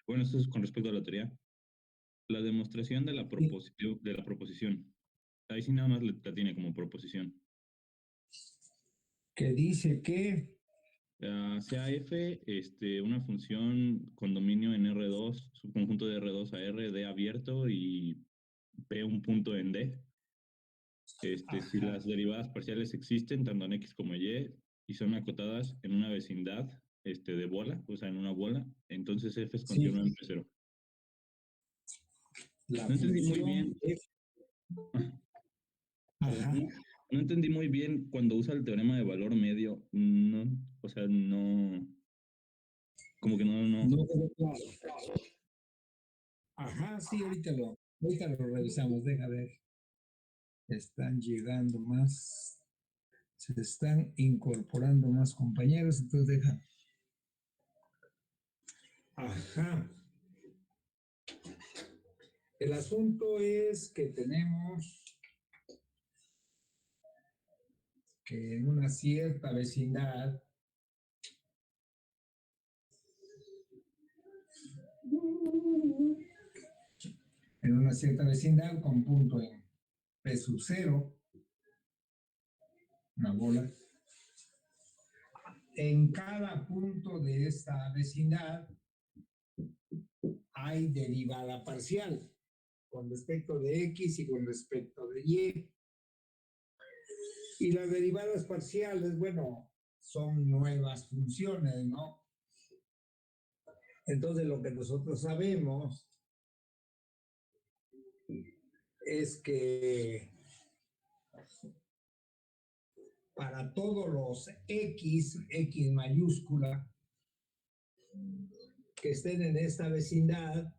bueno, esto es con respecto a la teoría, la demostración de Sí. de la proposición. Ahí sí nada más la tiene como proposición. Que dice que Sea f una función con dominio en R2, subconjunto de R2 a R, D abierto y P un punto en D. Si ajá, las derivadas parciales existen, tanto en X como y son acotadas en una vecindad de bola, o sea, en una bola, entonces f es sí, continua en P0. la No entendí muy función bien, f, perdón, ajá, no entendí muy bien cuando usa el teorema de valor medio, no, o sea, no, como que no. no quedó claro. Ajá, sí, ahorita lo revisamos, deja ver. Están llegando más, se están incorporando más compañeros, entonces deja. Ajá. El asunto es que tenemos que en una cierta vecindad, con punto en P sub 0, una bola, en cada punto de esta vecindad hay derivada parcial con respecto de X y con respecto de Y. Y las derivadas parciales, bueno, son nuevas funciones, ¿no? Entonces lo que nosotros sabemos es que para todos los X mayúscula, que estén en esta vecindad,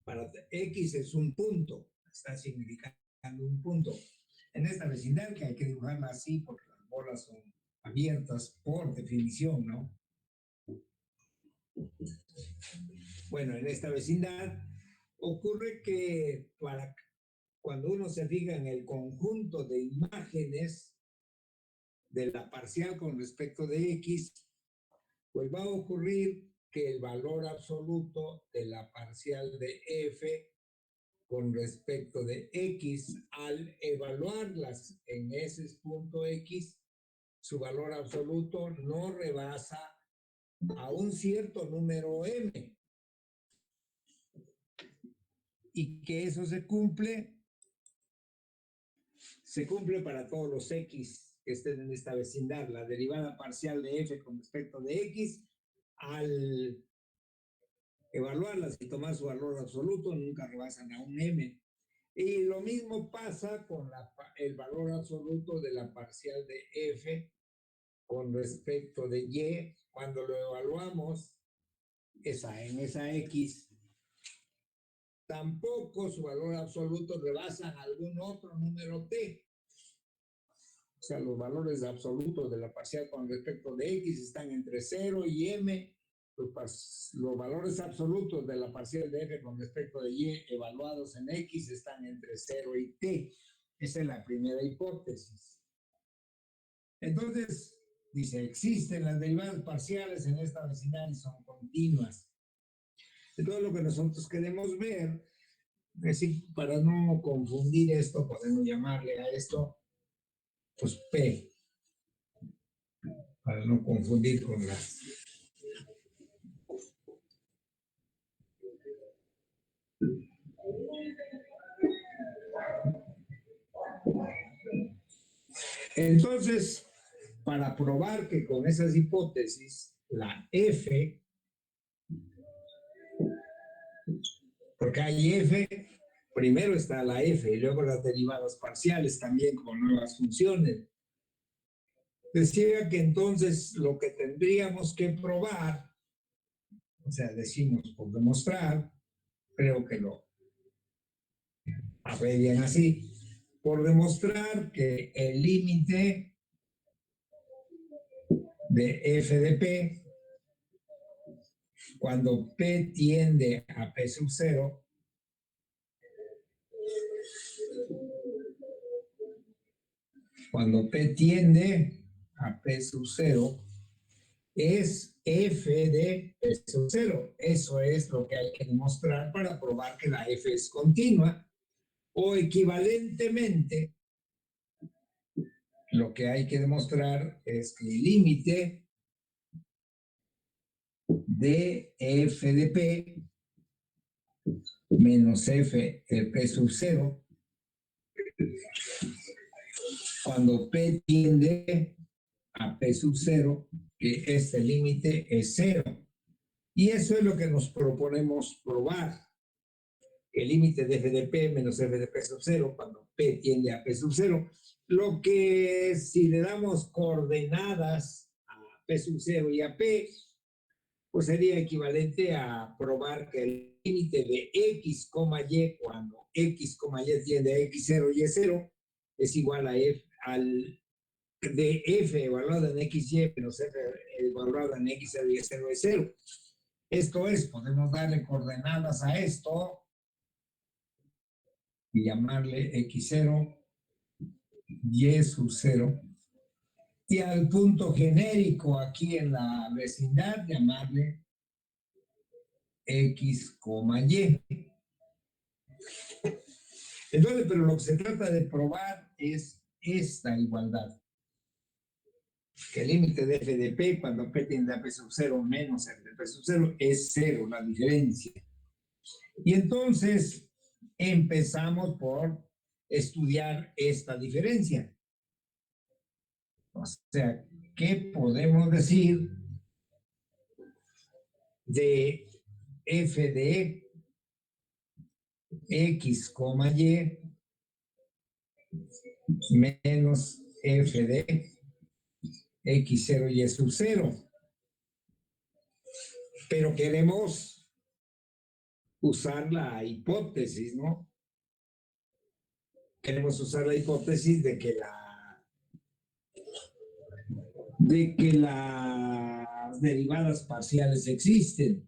para X es un punto, está significando un punto. En esta vecindad, que hay que dibujarla así porque las bolas son abiertas por definición, ¿no? Bueno, en esta vecindad ocurre que cuando uno se fija en el conjunto de imágenes de la parcial con respecto de X, pues va a ocurrir que el valor absoluto de la parcial de F con respecto de X, al evaluarlas en ese punto X, su valor absoluto no rebasa a un cierto número M. Y que eso se cumple para todos los X que estén en esta vecindad. La derivada parcial de F con respecto de X, al evaluarlas y tomar su valor absoluto, nunca rebasan a un M. Y lo mismo pasa con el valor absoluto de la parcial de F con respecto de Y. Cuando lo evaluamos en esa X, tampoco su valor absoluto rebasa algún otro número T. O sea, los valores absolutos de la parcial con respecto de X están entre 0 y M. Los valores absolutos de la parcial de F con respecto de Y evaluados en X están entre 0 y T. Esa es la primera hipótesis. Entonces, dice, existen las derivadas parciales en esta vecindad y son continuas. Entonces, lo que nosotros queremos ver, es decir, para no confundir esto, podemos llamarle a esto, pues P, para no confundir con las. Entonces, para probar que con esas hipótesis, la F, porque hay F, primero está la F y luego las derivadas parciales también con nuevas funciones. Decía que entonces lo que tendríamos que probar, o sea, decimos por demostrar, creo que lo abrevian así, por demostrar que el límite de f de p, cuando p tiende a p sub 0, cuando p tiende a p sub 0, es f de P sub 0. Eso es lo que hay que demostrar para probar que la f es continua. O equivalentemente, lo que hay que demostrar es que el límite de f de p menos f de P sub 0, cuando P tiende a P sub 0, que este límite es 0. Y eso es lo que nos proponemos probar. El límite de f de p menos f de P sub 0, cuando P tiende a P sub 0, lo que si le damos coordenadas a P sub 0 y a P, pues sería equivalente a probar que el límite de x, y, cuando x, y tiende a x0 y es 0, es igual a f, de f evaluada en xy menos f evaluada en x0 y es 0 es 0. Esto es, podemos darle coordenadas a esto y llamarle x0, y sub 0, y al punto genérico aquí en la vecindad llamarle x, y. Entonces, pero lo que se trata de probar es esta igualdad. Que el límite de f de p cuando p tiende a p sub 0 menos f de p sub 0 es 0, la diferencia. Y entonces empezamos por estudiar esta diferencia. O sea, ¿qué podemos decir de f de x, y menos f de x0 y sub 0? Pero queremos usar la hipótesis, ¿no? Queremos usar la hipótesis de que las derivadas parciales existen.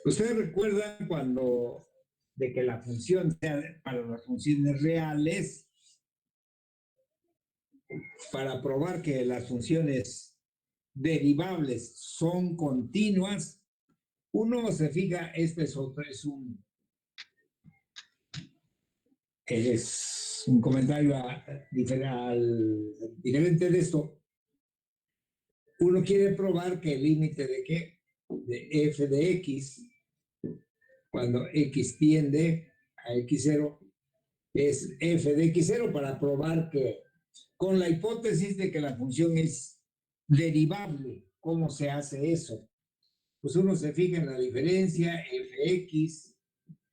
Ustedes recuerdan cuando de que la función sea para las funciones reales, para probar que las funciones derivables son continuas, uno se fija, este es otro, es un comentario diferente de esto. Uno quiere probar que el límite de qué, de f de x, cuando x tiende a x0, es f de x0 para probar que, con la hipótesis de que la función es derivable. ¿Cómo se hace eso? Pues uno se fija en la diferencia fx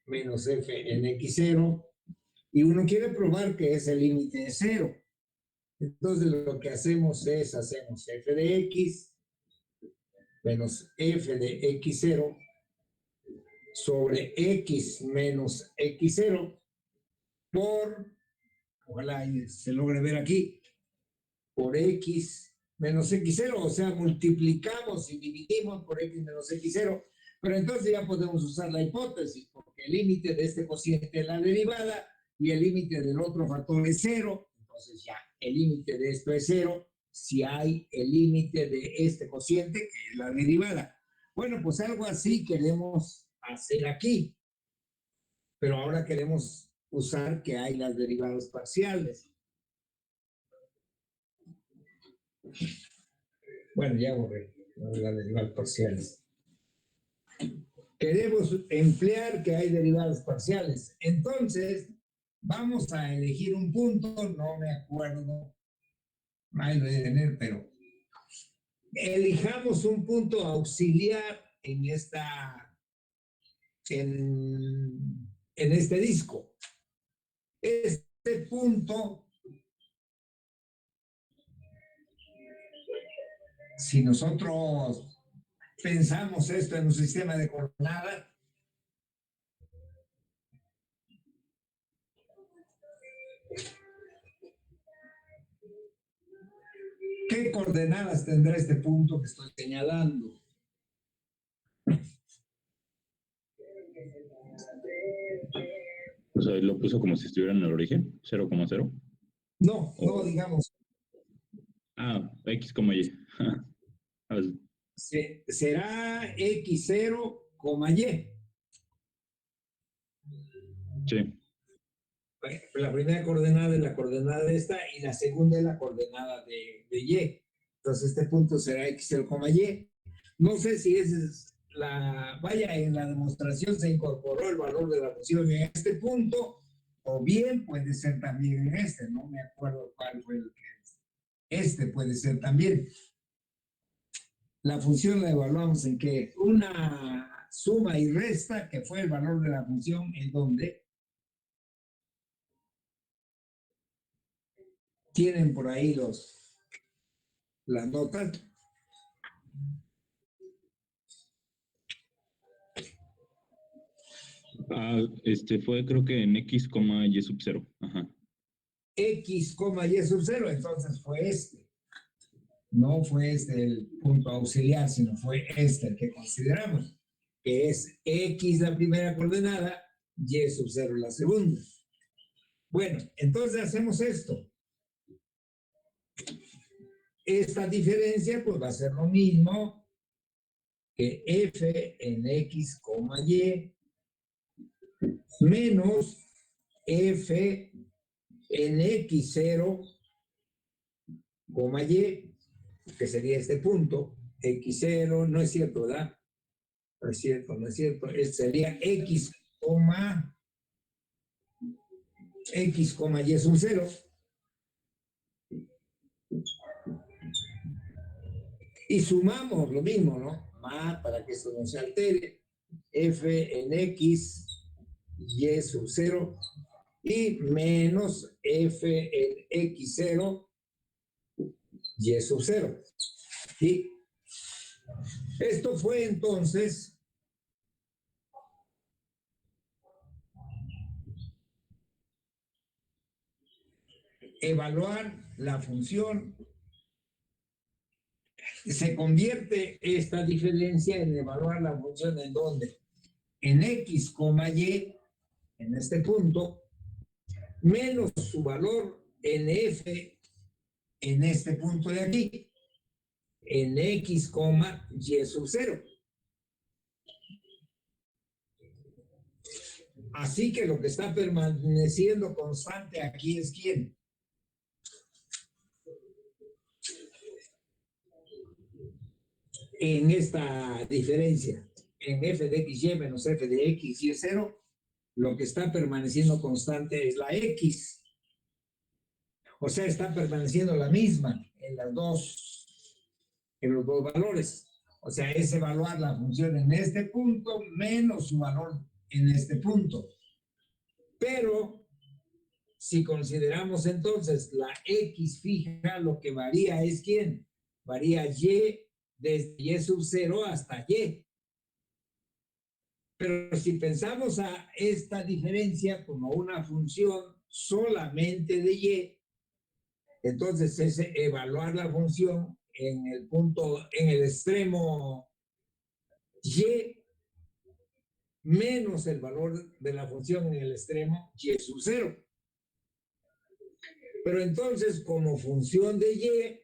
menos f en x0 y uno quiere probar que ese límite es 0. Entonces lo que hacemos es, hacemos f de x menos f de x0 sobre x menos x0 por, ojalá se logre ver aquí, por x menos x0, o sea, multiplicamos y dividimos por x menos x0, pero entonces ya podemos usar la hipótesis, porque el límite de este cociente es la derivada y el límite del otro factor es 0, entonces ya el límite de esto es 0, si hay el límite de este cociente, que es la derivada. Bueno, pues algo así queremos hacer aquí, pero ahora queremos usar que hay las derivadas parciales. Bueno, ya borré las derivadas parciales. Queremos emplear que hay derivadas parciales. Entonces, vamos a elegir un punto, no me acuerdo, ahí lo de tener, pero elijamos un punto auxiliar en este disco. Este punto, si nosotros pensamos esto en un sistema de coordenadas, ¿qué coordenadas tendrá este punto que estoy señalando? O sea, lo puso como si estuviera en el origen, 0,0. No, no, digamos. X, Y. será X0, Y. Sí. La primera coordenada es la coordenada de esta y la segunda es la coordenada de Y. Entonces este punto será X0, Y. No sé si esa es vaya, en la demostración se incorporó el valor de la función en este punto, o bien puede ser también en este, no me acuerdo cuál fue el que es. Este puede ser también. La función la evaluamos en que una suma y resta, que fue el valor de la función, en donde tienen por ahí las notas. Fue creo que en X, Y sub 0. Ajá. X, Y sub 0, entonces fue este. No fue este el punto auxiliar, sino fue este el que consideramos, que es X la primera coordenada, Y sub 0 la segunda. Bueno, entonces hacemos esto. Esta diferencia pues va a ser lo mismo que F en X, Y menos F en X0, Y, que sería este punto, X0, no es cierto, ¿verdad? No es cierto, no es cierto. Sería X, Y es un 0. Y sumamos lo mismo, ¿no? Más para que esto no se altere. F en X, Y sub 0 y menos F en X0, Y sub 0. ¿Sí? Esto fue entonces evaluar la función. Se convierte esta diferencia en evaluar la función en donde en X, Y, en este punto, menos su valor en F en este punto de aquí, en X, Y sub 0. Así que lo que está permaneciendo constante aquí es ¿quién? En esta diferencia, en F de XY menos F de XY 0, lo que está permaneciendo constante es la X. O sea, está permaneciendo la misma en los dos valores. O sea, es evaluar la función en este punto menos su valor en este punto. Pero si consideramos entonces la X fija, lo que varía es ¿quién? Varía Y desde Y sub 0 hasta Y. Pero si pensamos a esta diferencia como una función solamente de Y, entonces es evaluar la función en el punto, en el extremo Y menos el valor de la función en el extremo Y sub 0. Pero entonces, como función de Y,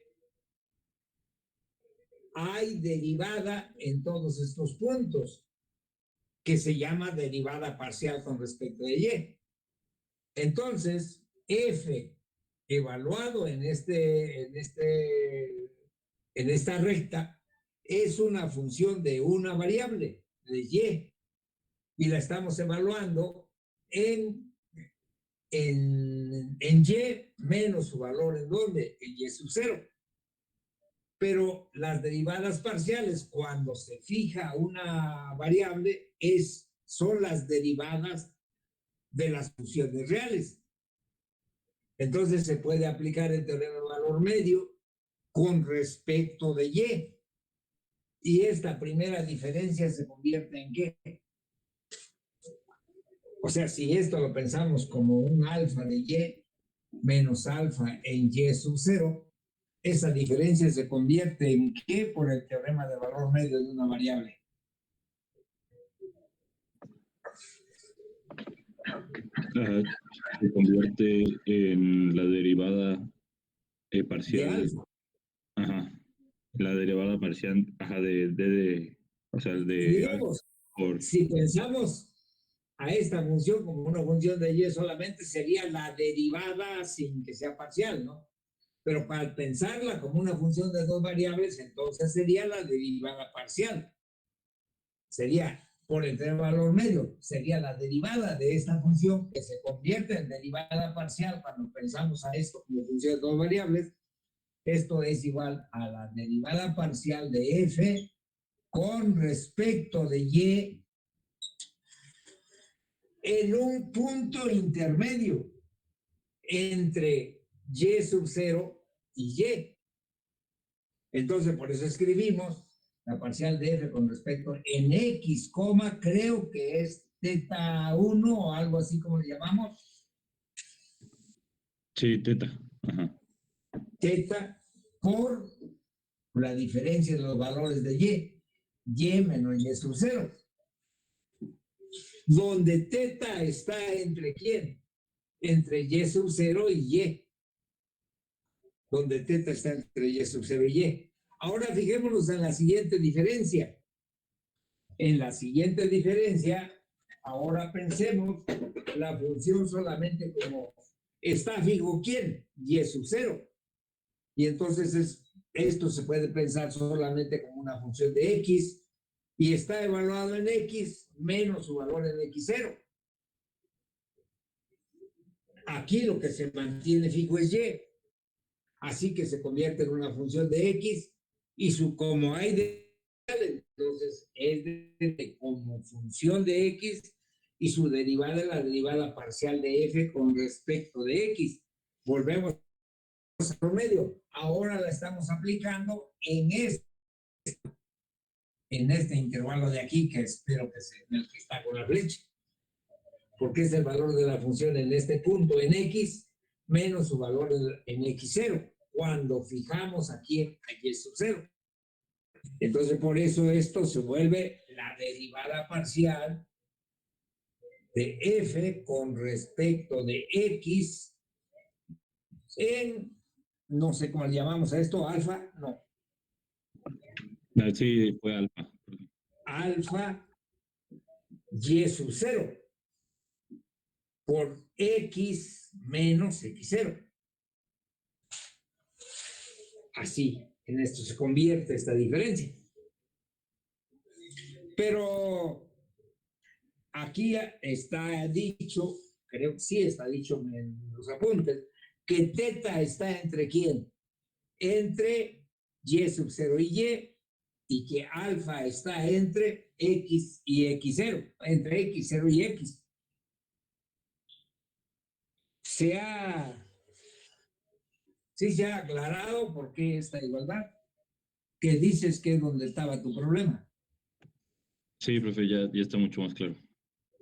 hay derivada en todos estos puntos, que se llama derivada parcial con respecto de Y. Entonces, F evaluado en esta recta es una función de una variable, de Y la estamos evaluando en Y menos su valor en donde, en Y sub 0. Pero las derivadas parciales, cuando se fija una variable, son las derivadas de las funciones reales. Entonces se puede aplicar el teorema de valor medio con respecto de Y. Y esta primera diferencia se convierte en ¿qué? O sea, si esto lo pensamos como un alfa de Y menos alfa en Y sub 0, esa diferencia se convierte en ¿qué? Por el teorema de valor medio de una variable. Se convierte en la derivada parcial. De alfa. Ajá. La derivada parcial, ajá, o sea, el de alfa Digamos, por... si pensamos a esta función como una función de y solamente sería la derivada sin que sea parcial, ¿no? Pero para pensarla como una función de dos variables, entonces sería la derivada parcial. Sería por el valor medio, sería la derivada de esta función que se convierte en derivada parcial cuando pensamos a esto como función de dos variables. Esto es igual a la derivada parcial de f con respecto de y en un punto intermedio entre y sub 0 y y. Entonces, por eso escribimos la parcial de f con respecto en x, coma, creo que es teta 1 o algo así como le llamamos, Sí, teta. Ajá. teta por la diferencia de los valores de y menos y sub 0, donde teta está entre quién, entre y sub 0 y y, donde teta está entre y sub 0 y y. Ahora fijémonos en la siguiente diferencia. En la siguiente diferencia, ahora pensemos la función solamente como está fijo quién, y sub 0. Y entonces esto se puede pensar solamente como una función de x y está evaluado en x menos su valor en x0. Aquí lo que se mantiene fijo es y, así que se convierte en una función de x y su como hay de entonces es como función de x y su derivada es la derivada parcial de f con respecto de x. Volvemos al promedio. Ahora la estamos aplicando en este intervalo de aquí, que espero que sea en el que está con la flecha, porque es el valor de la función en este punto en x menos su valor en x0, cuando fijamos aquí en y sub 0. Entonces, por eso esto se vuelve la derivada parcial de f con respecto de x en, no sé cómo le llamamos a esto, alfa, no, Ah, sí, fue alfa. alfa y sub 0 por x menos x0. Así, en esto se convierte esta diferencia. Pero aquí está dicho, creo que sí está dicho en los apuntes, que teta está entre quién, entre y sub 0 y que alfa está entre x y x0, entre x0 y x. Se ha, sí se ha aclarado por qué esta igualdad, que dices que es donde estaba tu problema. Sí, profe, ya está mucho más claro.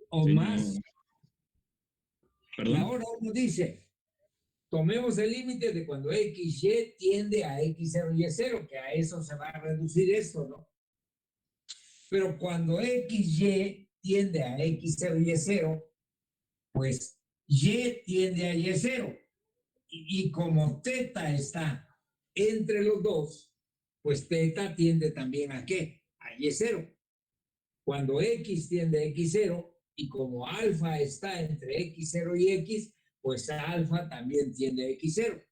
O Sí, más, no, y ¿perdón? ahora uno dice, tomemos el límite de cuando XY tiende a X0 y Y0, que a eso se va a reducir esto, ¿no? Pero cuando XY tiende a X0 y Y0, pues Y tiende a Y0. Y como teta está entre los dos, pues teta tiende también a ¿qué? A Y0. Cuando X tiende a X0 y como alfa está entre X0 y X, pues alfa también tiende a X0.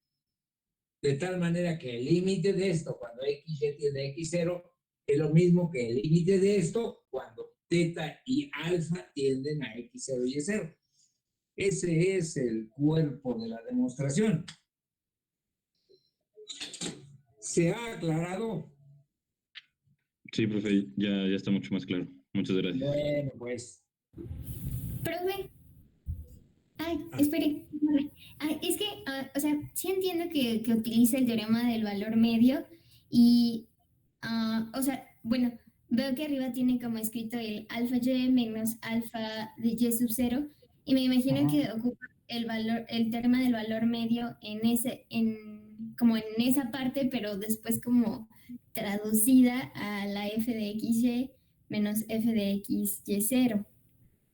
De tal manera que el límite de esto cuando x tiende a x0 es lo mismo que el límite de esto cuando teta y alfa tienden a x0 y y0. Ese es el cuerpo de la demostración. ¿Se ha aclarado? Sí, profe, ya está mucho más claro. Muchas gracias. Bueno, pues. Profe, ay, espere. Ay, es que, o sea, sí entiendo que utiliza el teorema del valor medio y, o sea, bueno, veo que arriba tiene como escrito el alfa y menos alfa de y sub 0 y me imagino que ocupa el valor, el teorema del valor medio en como en esa parte, pero después como traducida a la f de xy menos f de xy0.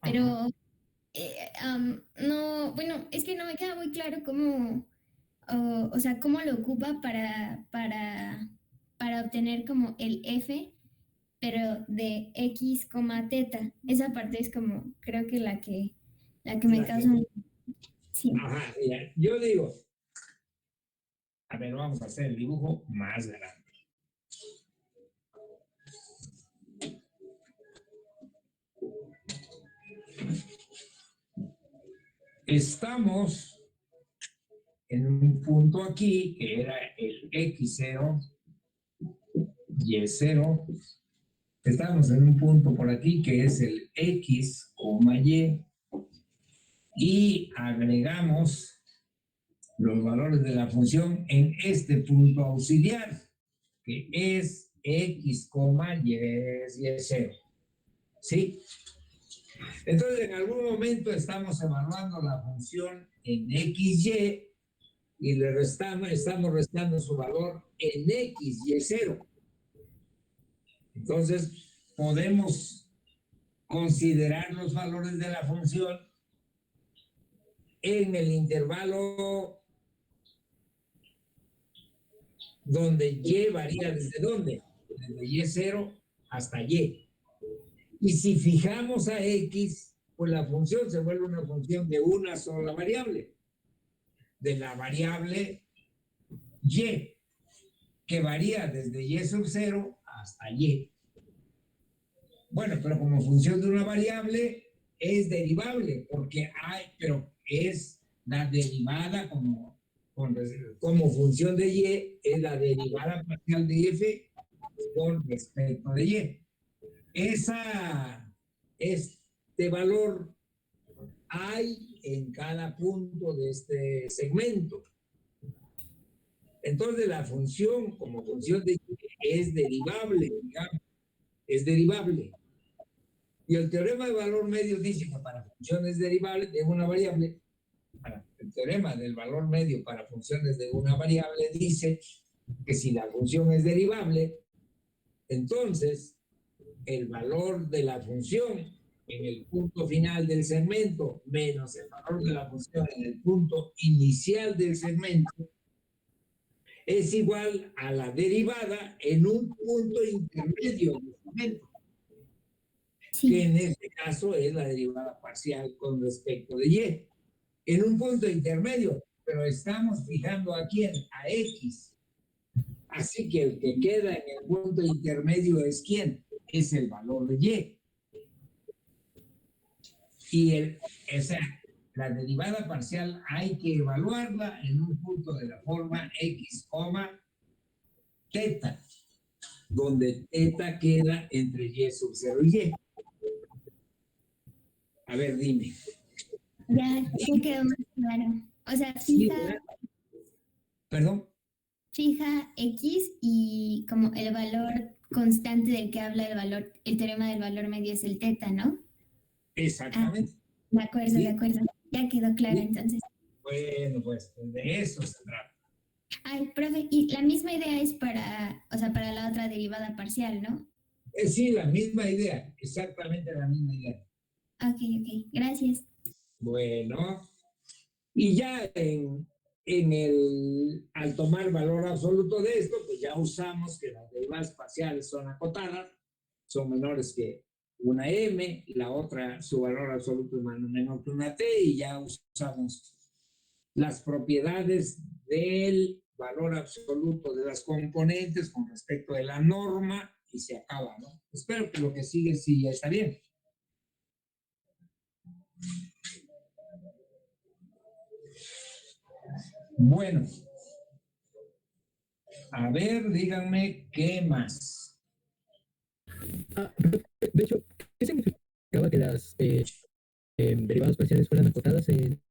Pero no, bueno, es que no me queda muy claro cómo, o sea, cómo lo ocupa para obtener como el f, pero de x, teta. Esa parte es como, creo que la que me causa un... Sí. Ajá, mira, yo digo, a ver, vamos a hacer el dibujo más grande. Estamos en un punto aquí que era el x0, y0. Estamos en un punto por aquí que es el x, y. Y agregamos los valores de la función en este punto auxiliar, que es x, y0. ¿Sí? Entonces, en algún momento estamos evaluando la función en xy y estamos restando su valor en x, y0. Entonces, podemos considerar los valores de la función en el intervalo donde y varía desde dónde, desde y0 hasta y. Y si fijamos a x, pues la función se vuelve una función de una sola variable, de la variable y, que varía desde y sub 0 hasta y. Bueno, pero como función de una variable es derivable, porque pero es la derivada como función de y, es la derivada parcial de f con respecto de y. Este valor hay en cada punto de este segmento. Entonces la función como función de y es derivable, digamos, es derivable. Y el teorema de valor medio dice que para funciones derivables de una variable, el teorema del valor medio para funciones de una variable dice que si la función es derivable, entonces el valor de la función en el punto final del segmento menos el valor de la función en el punto inicial del segmento es igual a la derivada en un punto intermedio del segmento. Sí. Que en este caso es la derivada parcial con respecto de y, en un punto intermedio, pero estamos fijando aquí a x. Así que el que queda en el punto intermedio es ¿quién? Es el valor de y. Y la derivada parcial hay que evaluarla en un punto de la forma x, teta, donde teta queda entre y sub 0 y y. A ver, dime. Ya quedó más claro. O sea, fija, ¿Perdón? Fija x y como el valor constante del que habla el teorema del valor medio es el teta, ¿no? Exactamente. De acuerdo, ¿Sí? De acuerdo. Ya quedó claro, ¿Sí? Entonces. Bueno, pues de eso se trata. Ay, profe, y la misma idea es para la otra derivada parcial, ¿no? Sí, la misma idea, exactamente la misma idea. Ok, gracias. Bueno, y ya al tomar valor absoluto de esto, pues ya usamos que las derivadas parciales son acotadas, son menores que una m, la otra, su valor absoluto es menor que una t, y ya usamos las propiedades del valor absoluto de las componentes con respecto de la norma y se acaba, ¿no? Espero que lo que sigue sí ya está bien. Bueno, a ver, díganme qué más. De hecho, ¿qué significaba que las derivadas parciales fueran acotadas en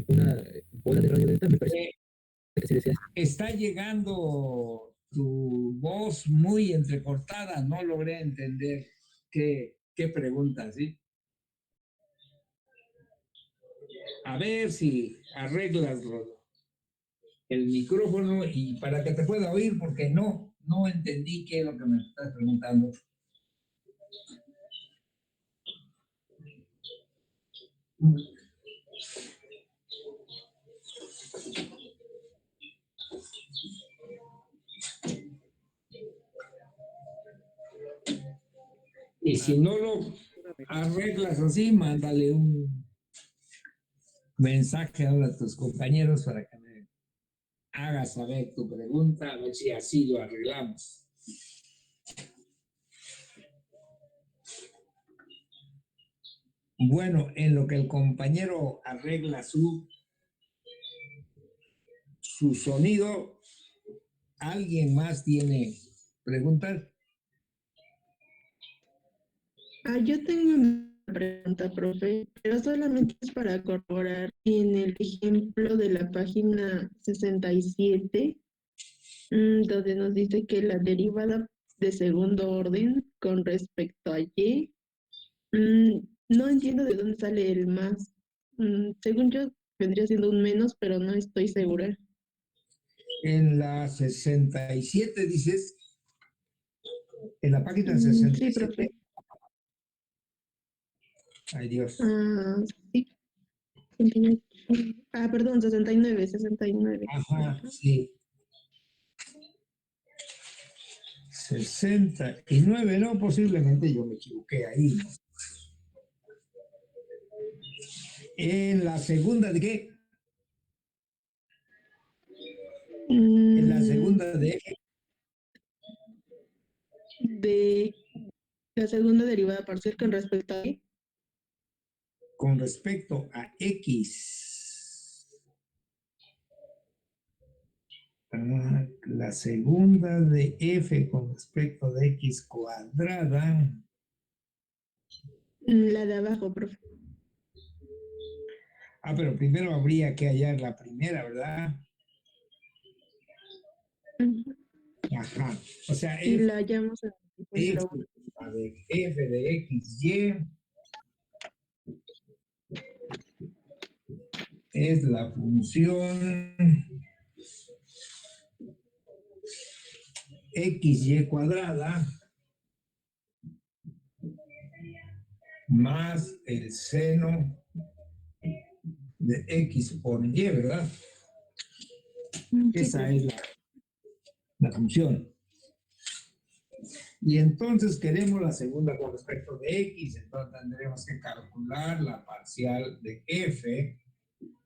una bola de radio delta? Me parece que sí decía. Está llegando tu voz muy entrecortada, no logré entender qué pregunta, ¿sí? A ver si arreglas el micrófono y para que te pueda oír, porque no entendí qué es lo que me estás preguntando. Y si no lo arreglas así, mándale un mensaje a tus compañeros para que me hagas saber tu pregunta, a ver si así lo arreglamos. Bueno, en lo que el compañero arregla su sonido, ¿alguien más tiene preguntas? Yo tengo una pregunta, profe, pero solamente es para corroborar en el ejemplo de la página 67, donde nos dice que la derivada de segundo orden con respecto a y, no entiendo de dónde sale el más. Según yo, vendría siendo un menos, pero no estoy segura. En la 67 dices, en la página Sí, 67. profe. Ay, Dios. Sí. Perdón, 69, 69. Ajá, sí. 69, no, posiblemente yo me equivoqué ahí. En la segunda de qué? En la segunda de la segunda derivada parcial con respecto a y. con respecto a X. La segunda de F con respecto de X cuadrada. La de abajo, profe. Pero primero habría que hallar la primera, ¿verdad? Ajá. O sea, Y F, la hallamos en la F de X, Y es la función XY cuadrada más el seno de X por Y, ¿verdad? Sí, Esa profe. es la función. Y entonces queremos la segunda con respecto de X, entonces tendremos que calcular la parcial de F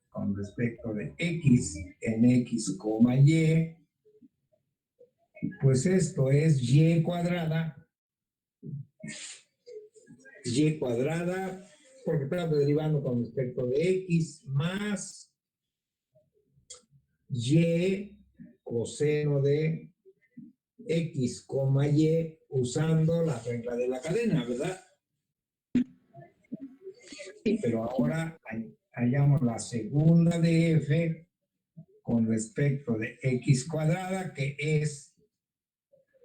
con respecto de X en X, Y. Pues esto es Y cuadrada, porque estamos derivando con respecto de X, más Y coseno de X, Y, usando la regla de la cadena, ¿verdad? Sí. Pero ahora hallamos la segunda de F con respecto de X cuadrada, que es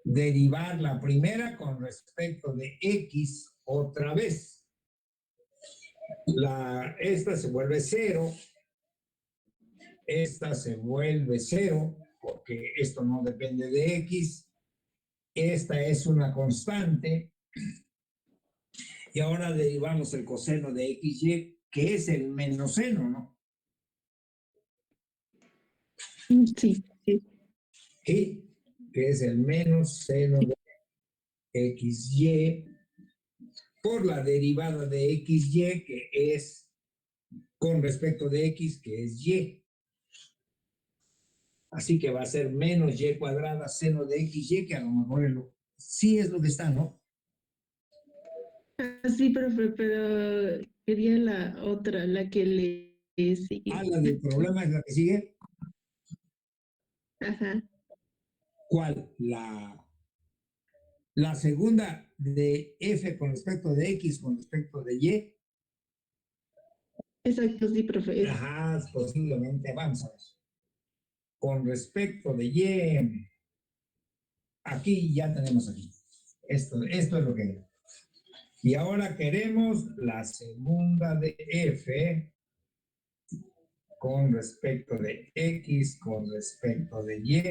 derivar la primera con respecto de X otra vez. Esta se vuelve cero, esta se vuelve cero, porque esto no depende de X, esta es una constante, y ahora derivamos el coseno de XY, que es el menos seno, ¿no? Sí, sí. Y que es el menos seno de XY por la derivada de XY, que es con respecto de X, que es Y. Así que va a ser menos Y cuadrada seno de XY, que a lo mejor sí es lo que está, ¿no? Sí, profe, pero quería la otra, la que le sigue. La del problema es la que sigue. Ajá. ¿Cuál? La segunda de F con respecto de X con respecto de Y. Exacto, sí, profe. Ajá, posiblemente, vamos a ver. Con respecto de Y, aquí ya tenemos aquí. Esto es lo que era. Y ahora queremos la segunda de F con respecto de X con respecto de Y,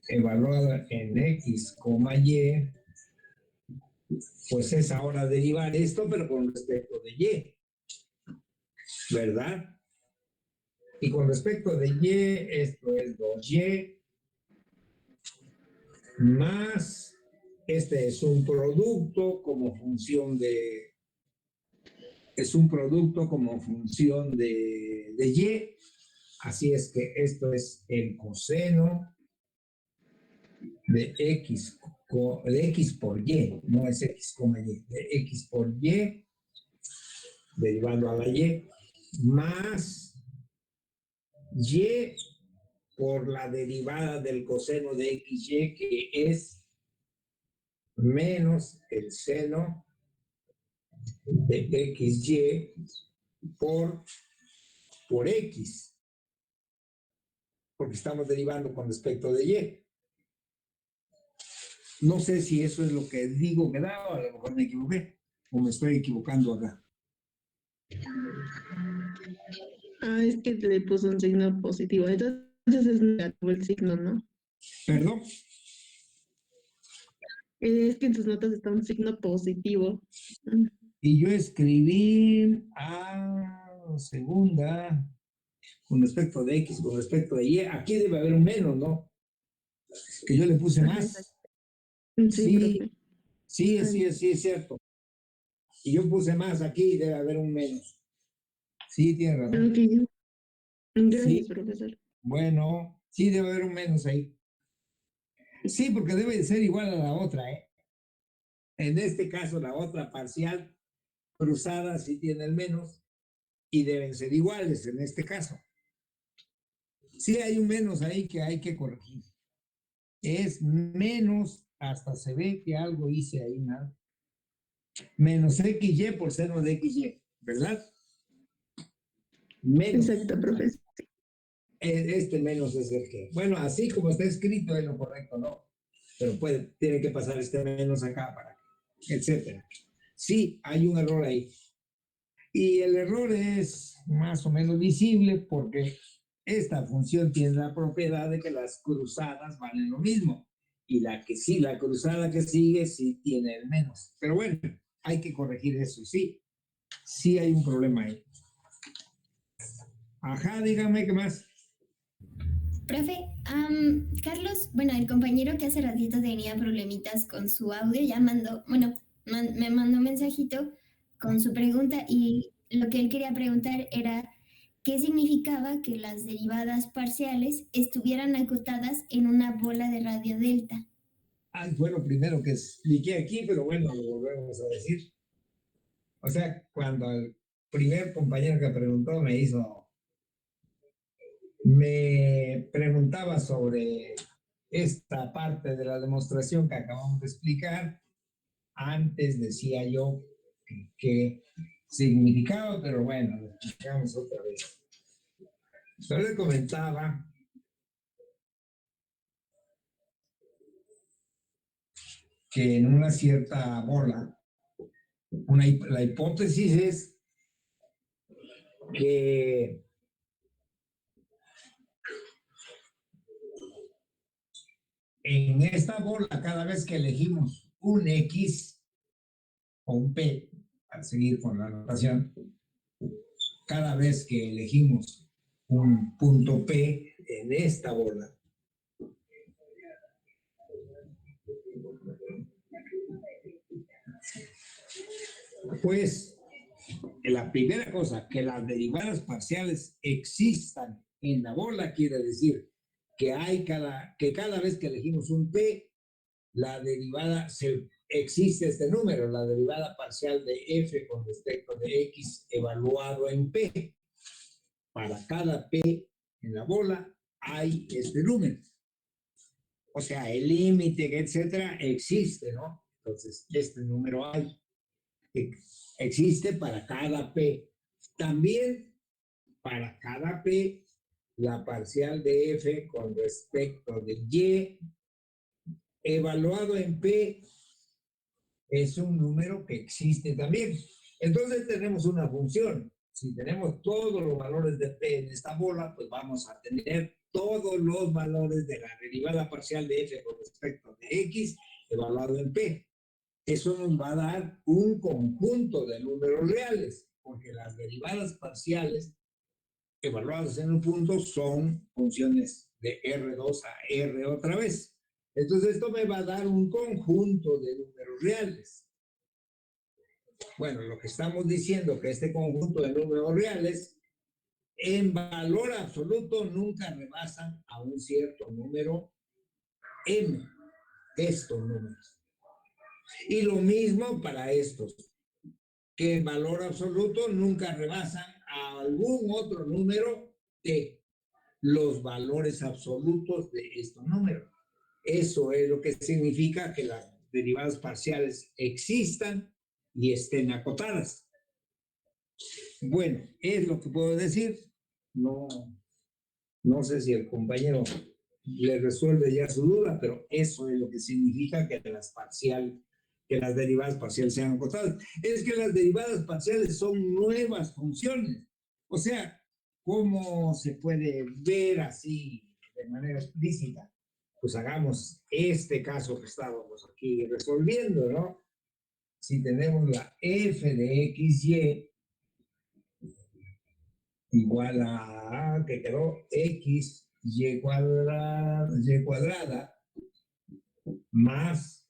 evaluada en X, Y, pues es ahora derivar esto, pero con respecto de Y, ¿verdad? Y con respecto de Y, esto es 2Y más Este es un producto como función de, es un producto como función de y. Así es que esto es el coseno de x, de x por y, no es x, y, de x por y, derivando a la y, más y por la derivada del coseno de xy, que es menos el seno de xy por x, porque estamos derivando con respecto de y. No sé si eso es lo que digo que da, o a lo mejor me equivoqué, o me estoy equivocando acá. Ah, es que le puso un signo positivo. Entonces es negativo el signo, ¿no? ¿Perdón? Es que en sus notas está un signo positivo. Y yo escribí a segunda con respecto de x, con respecto de y. Aquí debe haber un menos, ¿no? Que yo le puse Ajá, exacto. más. Sí, Sí, profe. sí, sí, es cierto. Y yo puse más aquí, debe haber un menos. Sí, tiene razón. Ok. Sí, Gracias, profesor. bueno, sí debe haber un menos ahí. Sí, porque debe de ser igual a la otra, ¿eh? En este caso, la otra parcial cruzada sí tiene el menos y deben ser iguales en este caso. Sí hay un menos ahí que hay que corregir. Es menos, hasta se ve que algo hice ahí, ¿no? Menos xy por seno de xy, ¿verdad? Menos. Exacto, profesor. Este menos es el que. Bueno, así como está escrito es lo correcto, ¿no? Pero tiene que pasar este menos acá para, etcétera. Sí, hay un error ahí. Y el error es más o menos visible porque esta función tiene la propiedad de que las cruzadas valen lo mismo. Y la cruzada que sigue sí tiene el menos. Pero bueno, hay que corregir eso, sí. Sí hay un problema ahí. Ajá, dígame qué más. Profe, Carlos, bueno, el compañero que hace ratito tenía problemitas con su audio, ya mandó, bueno, me mandó un mensajito con su pregunta y lo que él quería preguntar era qué significaba que las derivadas parciales estuvieran acotadas en una bola de radio delta. Ay, fue lo primero que expliqué aquí, pero bueno, lo volvemos a decir. O sea, cuando el primer compañero que preguntó me preguntaba sobre esta parte de la demostración que acabamos de explicar, antes decía yo que significaba, pero bueno, lo explicamos otra vez. Yo le comentaba que en una cierta bola, la hipótesis es que en esta bola, cada vez que elegimos un X o un P, al seguir con la notación, cada vez que elegimos un punto P en esta bola, pues la primera cosa, que las derivadas parciales existan en la bola, quiere decir que que cada vez que elegimos un P, la derivada, existe este número, la derivada parcial de f con respecto de x evaluado en P. Para cada P en la bola hay este número. O sea, el límite, etcétera, existe, ¿no? Entonces, este número hay. Existe para cada P. También para cada P, la parcial de f con respecto de y evaluado en P es un número que existe también. Entonces tenemos una función. Si tenemos todos los valores de P en esta bola, pues vamos a tener todos los valores de la derivada parcial de f con respecto de x evaluado en P. Eso nos va a dar un conjunto de números reales, porque las derivadas parciales evaluadas en un punto son funciones de R2 a R otra vez. Entonces esto me va a dar un conjunto de números reales. Bueno, lo que estamos diciendo que este conjunto de números reales en valor absoluto nunca rebasan a un cierto número m de estos números. Y lo mismo para estos, que en valor absoluto nunca rebasan a algún otro número de los valores absolutos de estos números. Eso es lo que significa que las derivadas parciales existan y estén acotadas. Bueno, es lo que puedo decir. No, no sé si el compañero le resuelve ya su duda, pero eso es lo que significa que las derivadas parciales sean acotadas. Es que las derivadas parciales son nuevas funciones. O sea, ¿cómo se puede ver así de manera explícita? Pues hagamos este caso que estábamos aquí resolviendo, ¿no? Si tenemos la f de xy igual a que quedó x y cuadrada más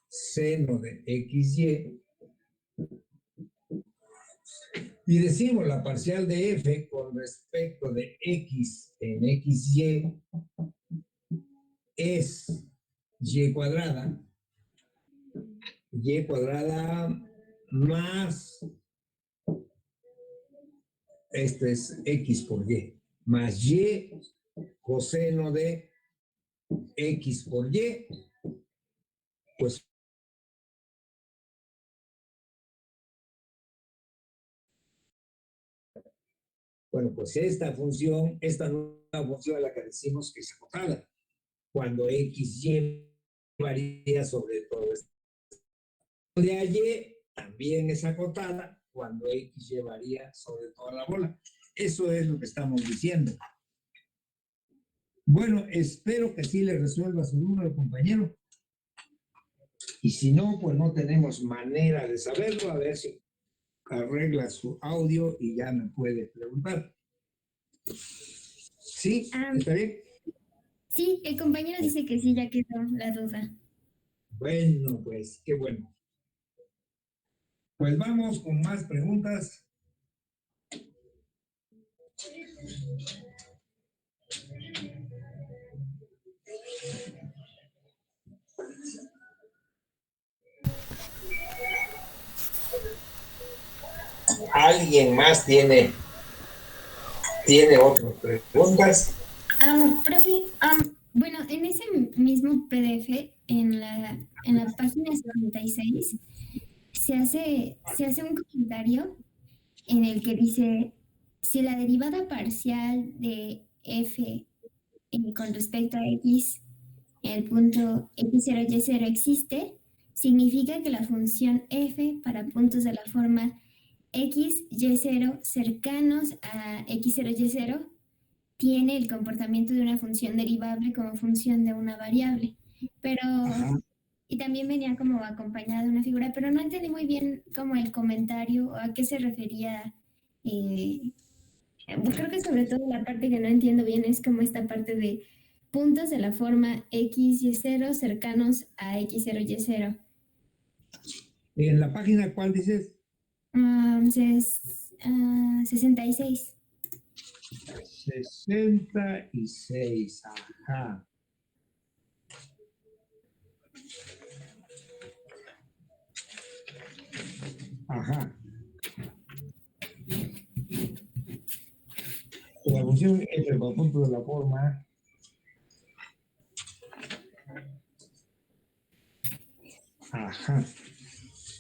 seno de xy, y decimos la parcial de f con respecto de x en xy es y cuadrada más, este es x por y, más y coseno de x por y, pues bueno, pues esta nueva función a la que decimos que es acotada, cuando xy varía sobre todo esto. De y también es acotada cuando xy varía sobre toda la bola. Eso es lo que estamos diciendo. Bueno, espero que sí le resuelva su duda, compañero. Y si no, pues no tenemos manera de saberlo. A ver si arregla su audio y ya me puede preguntar. ¿Sí? ¿Está bien? Sí, el compañero dice que sí, ya quedó la duda. Bueno, pues qué bueno. Pues vamos con más preguntas. ¿Alguien más tiene otras preguntas? Profe, bueno, en ese mismo PDF, en la página 66, se hace un comentario en el que dice, si la derivada parcial de f con respecto a x en el punto x0, y0 existe, significa que la función f para puntos de la forma x, y0 cercanos a x0, y0 tiene el comportamiento de una función derivable como función de una variable. Pero, y también venía como acompañada de una figura, pero no entendí muy bien como el comentario, a qué se refería. Creo que sobre todo la parte que no entiendo bien es como esta parte de puntos de la forma x, y0 cercanos a x0, y0. ¿En la página cuál dices? 66. 66, ajá. Ajá. La función f por punto de la forma. Ajá.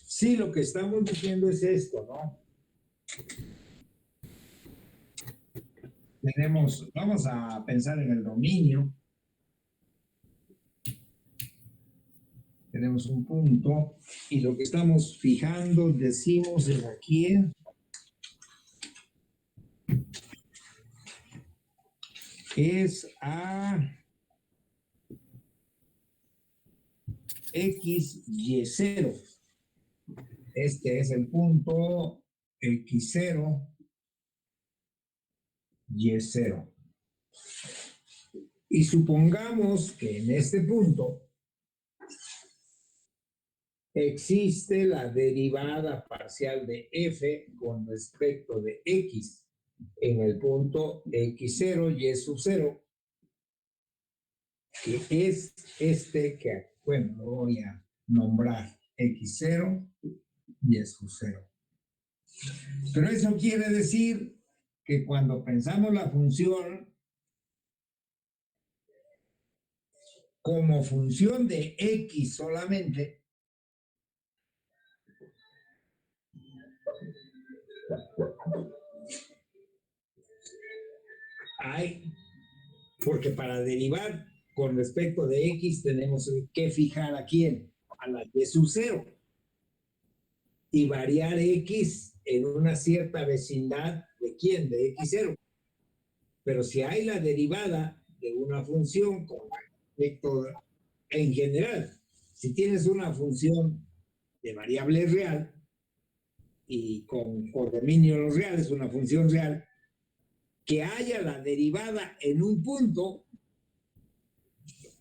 Sí, lo que estamos diciendo es esto, ¿no? Vamos a pensar en el dominio. Tenemos un punto y lo que estamos fijando, decimos, es aquí. Es a x, y0. Este es el punto x0, y0. Y supongamos que en este punto existe la derivada parcial de f con respecto de x en el punto x0 y sub 0, que es este que, bueno, lo voy a nombrar x0 y sub 0. Pero eso quiere decir que cuando pensamos la función como función de x solamente, porque para derivar con respecto de x tenemos que fijar a quién, a la y sub 0, y variar x en una cierta vecindad de quién, de x0. Pero si hay la derivada de una función con respecto en general, si tienes una función de variable real y con dominio real es una función real, que haya la derivada en un punto,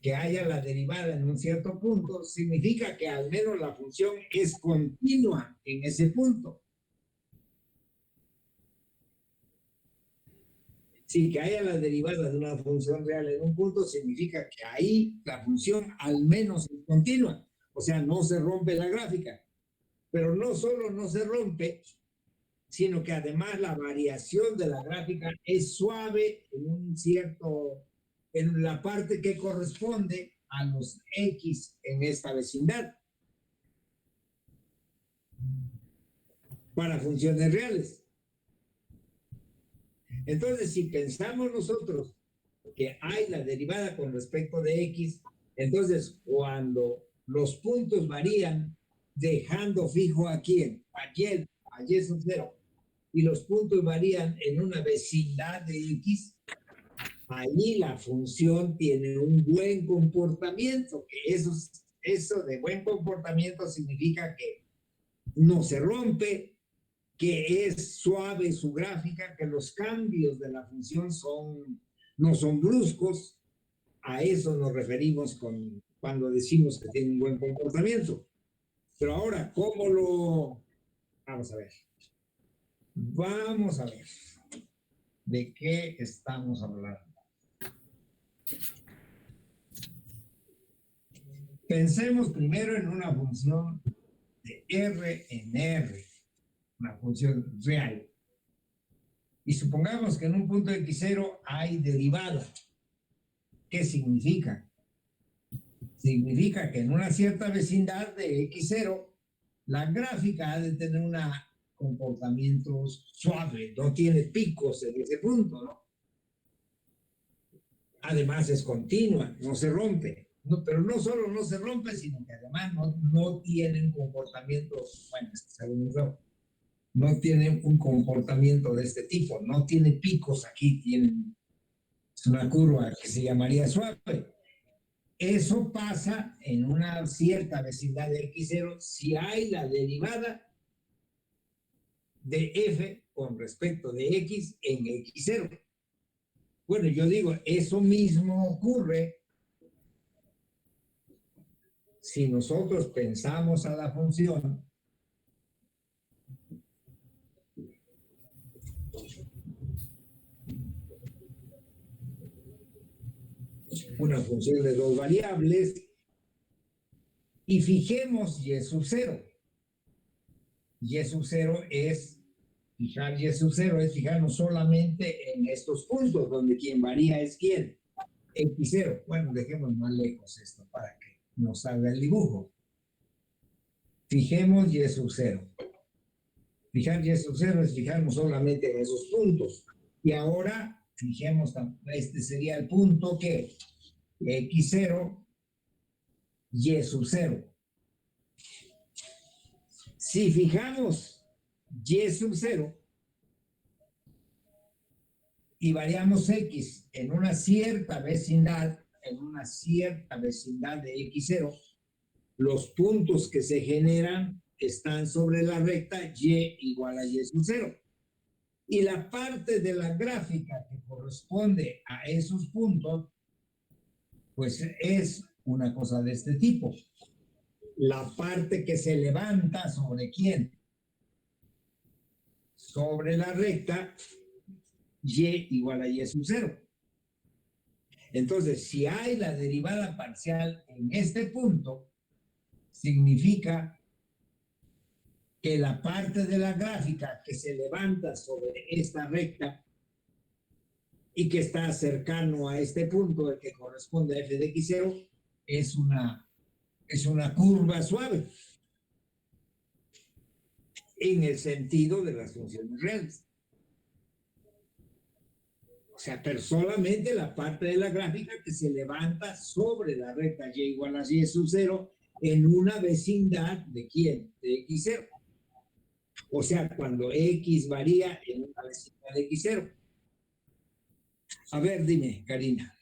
que haya la derivada en un cierto punto, significa que al menos la función es continua en ese punto. Sí, que haya la derivada de una función real en un punto significa que ahí la función al menos es continua, o sea, no se rompe la gráfica. Pero no solo no se rompe, sino que además la variación de la gráfica es suave en la parte que corresponde a los X en esta vecindad para funciones reales. Entonces, si pensamos nosotros que hay la derivada con respecto de X, entonces cuando los puntos varían, dejando fijo a quién, a Y sub 0, y los puntos varían en una vecindad de X, ahí la función tiene un buen comportamiento, que eso de buen comportamiento significa que no se rompe, que es suave su gráfica, que los cambios de la función no son bruscos. A eso nos referimos cuando decimos que tiene un buen comportamiento. Pero ahora, ¿cómo lo...? Vamos a ver. Vamos a ver. ¿De qué estamos hablando? Pensemos primero en una función de R en R, una función real. Y supongamos que en un punto x0 hay derivada. ¿Qué significa? Significa que en una cierta vecindad de x0, la gráfica ha de tener un comportamiento suave, no tiene picos en ese punto, ¿no? Además es continua, no se rompe. No, pero no solo no se rompe, sino que además no tienen comportamientos, bueno, según yo, no tienen un comportamiento de este tipo, no tiene picos aquí, es una curva que se llamaría suave. Eso pasa en una cierta vecindad de x0 si hay la derivada de f con respecto de x en x0. Bueno, yo digo, eso mismo ocurre si nosotros pensamos a la función una función de dos variables y fijemos y sub 0. Y sub 0 es fijar y sub 0 es fijarnos solamente en estos puntos donde quien varía es quién, x0. Bueno, dejemos más lejos esto para que nos salga el dibujo. Fijemos y sub 0. Fijar y sub 0 es fijarnos solamente en esos puntos. Y ahora fijemos, este sería el punto que x0 y sub 0. Si fijamos y sub 0 y variamos x en una cierta vecindad de x0, los puntos que se generan están sobre la recta y igual a y sub 0. Y la parte de la gráfica que corresponde a esos puntos pues es una cosa de este tipo. La parte que se levanta, ¿sobre quién? Sobre la recta y igual a y sub 0. Entonces, si hay la derivada parcial en este punto, significa que la parte de la gráfica que se levanta sobre esta recta y que está cercano a este punto, el que corresponde a f de x0, es una curva suave en el sentido de las funciones reales. O sea, pero solamente la parte de la gráfica que se levanta sobre la recta y igual a y sub 0 en una vecindad de ¿quién? De x0. O sea, cuando x varía en una vecindad de x0. A ver, dime, Karina.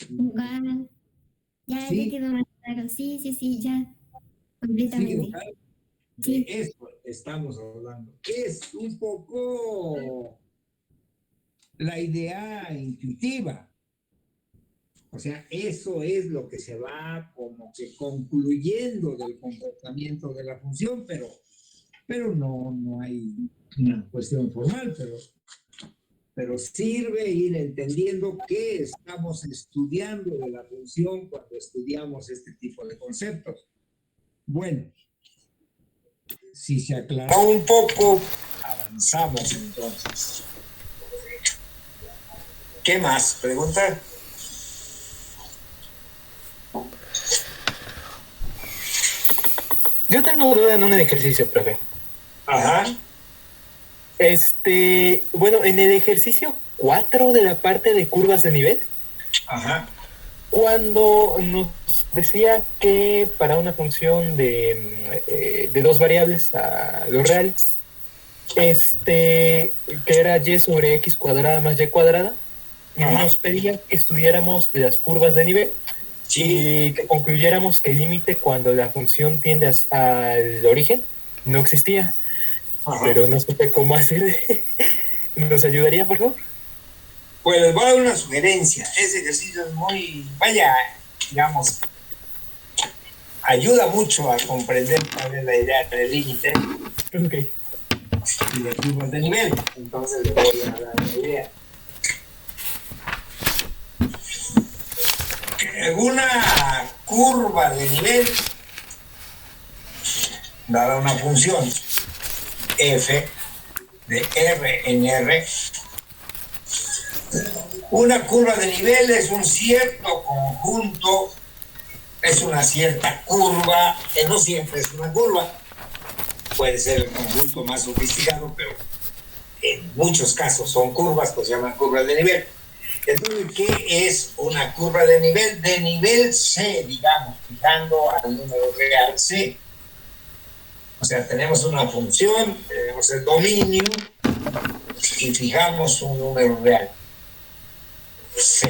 Wow. Ya, ¿Sí? ya quedó más claro. Sí, sí, sí, ya. Completamente. ¿Sí? De Sí. eso estamos hablando. Es un poco la idea intuitiva. O sea, eso es lo que se va como que concluyendo del comportamiento de la función, pero no hay una cuestión formal, pero sirve ir entendiendo qué estamos estudiando de la función cuando estudiamos este tipo de conceptos. Bueno, si se aclaró un poco, avanzamos entonces. ¿Qué más? ¿Pregunta? Yo tengo duda en un ejercicio, profe. Ajá. Bueno, en el ejercicio 4 de la parte de curvas de nivel, Ajá. cuando nos decía que para una función de dos variables a los reales, que era y sobre x cuadrada más y cuadrada, nos pedía que estudiáramos las curvas de nivel. Sí. Y que concluyéramos que el límite cuando la función tiende al origen no existía. Ajá. Pero no supe cómo hacer. ¿Nos ayudaría, por favor? Pues les voy a dar una sugerencia. Ese ejercicio es muy, vaya, digamos, ayuda mucho a comprender cuál es la idea del límite. Ok. Y de curvas de nivel. Entonces les voy a dar una idea. Una curva de nivel dada una función f de r en r, una curva de nivel es un cierto conjunto, es una cierta curva, que no siempre es una curva, puede ser el conjunto más sofisticado, pero en muchos casos son curvas, pues se llaman curvas de nivel. Entonces, ¿qué es una curva de nivel? De nivel C, digamos, fijando al número real C. O sea, tenemos una función, tenemos el dominio y fijamos un número real. C.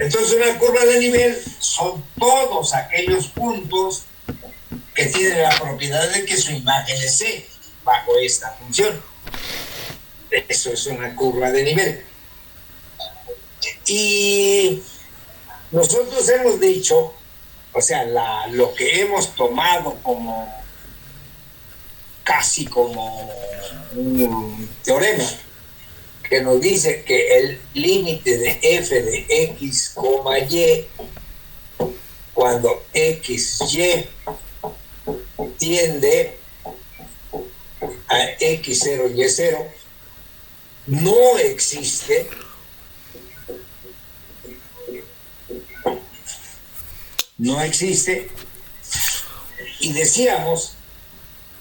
Entonces, una curva de nivel son todos aquellos puntos que tienen la propiedad de que su imagen es C bajo esta función. Eso es una curva de nivel. Y nosotros hemos dicho, o sea, lo que hemos tomado como casi como un teorema que nos dice que el límite de f de x, y cuando x, y tiende a x0, y0 no existe y decíamos,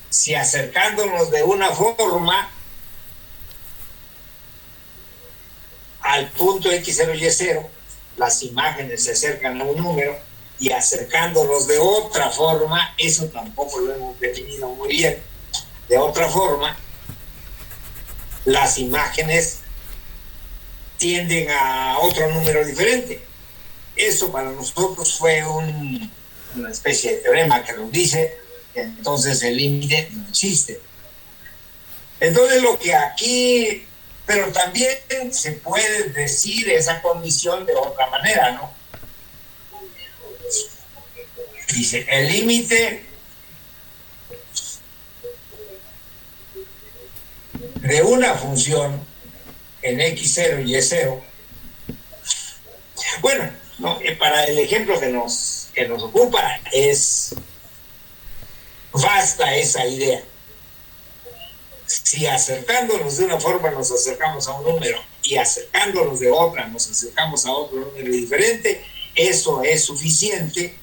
si acercándonos de una forma al punto x0 y y0, las imágenes se acercan a un número, y acercándonos de otra forma, eso tampoco lo hemos definido muy bien, de otra forma, las imágenes tienden a otro número diferente. Eso para nosotros fue una especie de teorema que nos dice que entonces el límite no existe. Entonces lo que aquí, pero también se puede decir esa condición de otra manera, ¿no? Dice, el límite de una función en x0 y y0. Bueno, no, para el ejemplo que nos ocupa basta esa idea. Si acercándonos de una forma nos acercamos a un número y acercándonos de otra nos acercamos a otro número diferente, eso es suficiente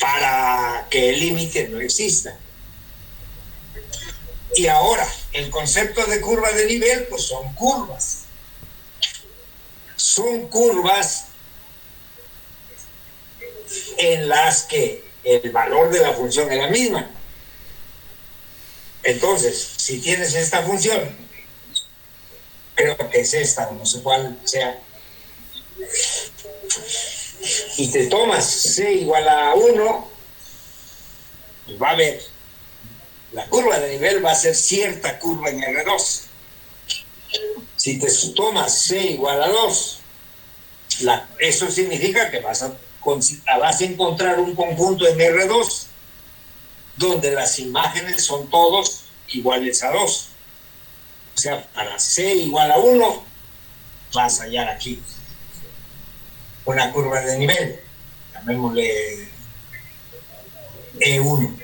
para que el límite no exista. Y ahora, el concepto de curva de nivel, pues son curvas. Son curvas en las que el valor de la función es la misma. Entonces, si tienes esta función, creo que es esta, no sé cuál sea, y te tomas c igual a 1, pues va a haber, la curva de nivel va a ser cierta curva en R2. Si te tomas c igual a 2, eso significa que vas a encontrar un conjunto en R2 donde las imágenes son todos iguales a 2. O sea, para c igual a 1 vas a hallar aquí una curva de nivel, llamémosle E1.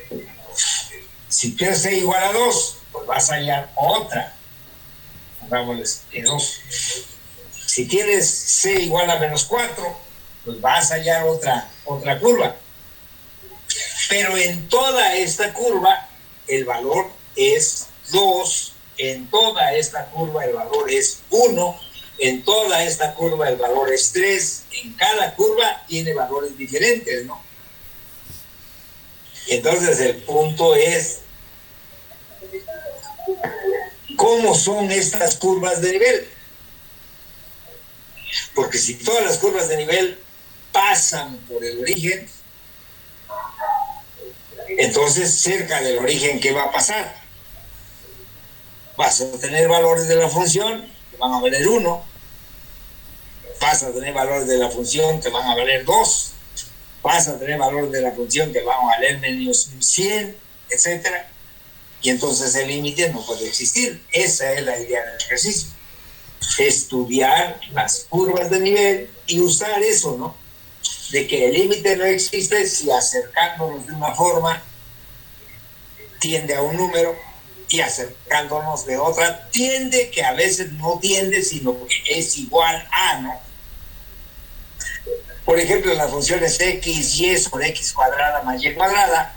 Si tienes c igual a 2, pues vas a hallar otra, pongámosle E2. Si tienes c igual a menos 4, pues vas a hallar otra curva. Pero en toda esta curva el valor es 2, en toda esta curva el valor es 1, en toda esta curva el valor es 3, en cada curva tiene valores diferentes, ¿no? Entonces el punto es, ¿cómo son estas curvas de nivel? Porque si todas las curvas de nivel pasan por el origen, entonces cerca del origen, ¿qué va a pasar? Vas a tener valores de la función que van a valer 1, vas a tener valores de la función que van a valer 2, vas a tener valores de la función que van a valer menos 100, etc. Y entonces el límite no puede existir. Esa es la idea del ejercicio. Estudiar las curvas de nivel y usar eso, ¿no? De que el límite no existe si acercándonos de una forma tiende a un número y acercándonos de otra tiende, que a veces no tiende, sino que es igual a, ¿no? Por ejemplo, en las funciones x, y sobre x cuadrada más y cuadrada,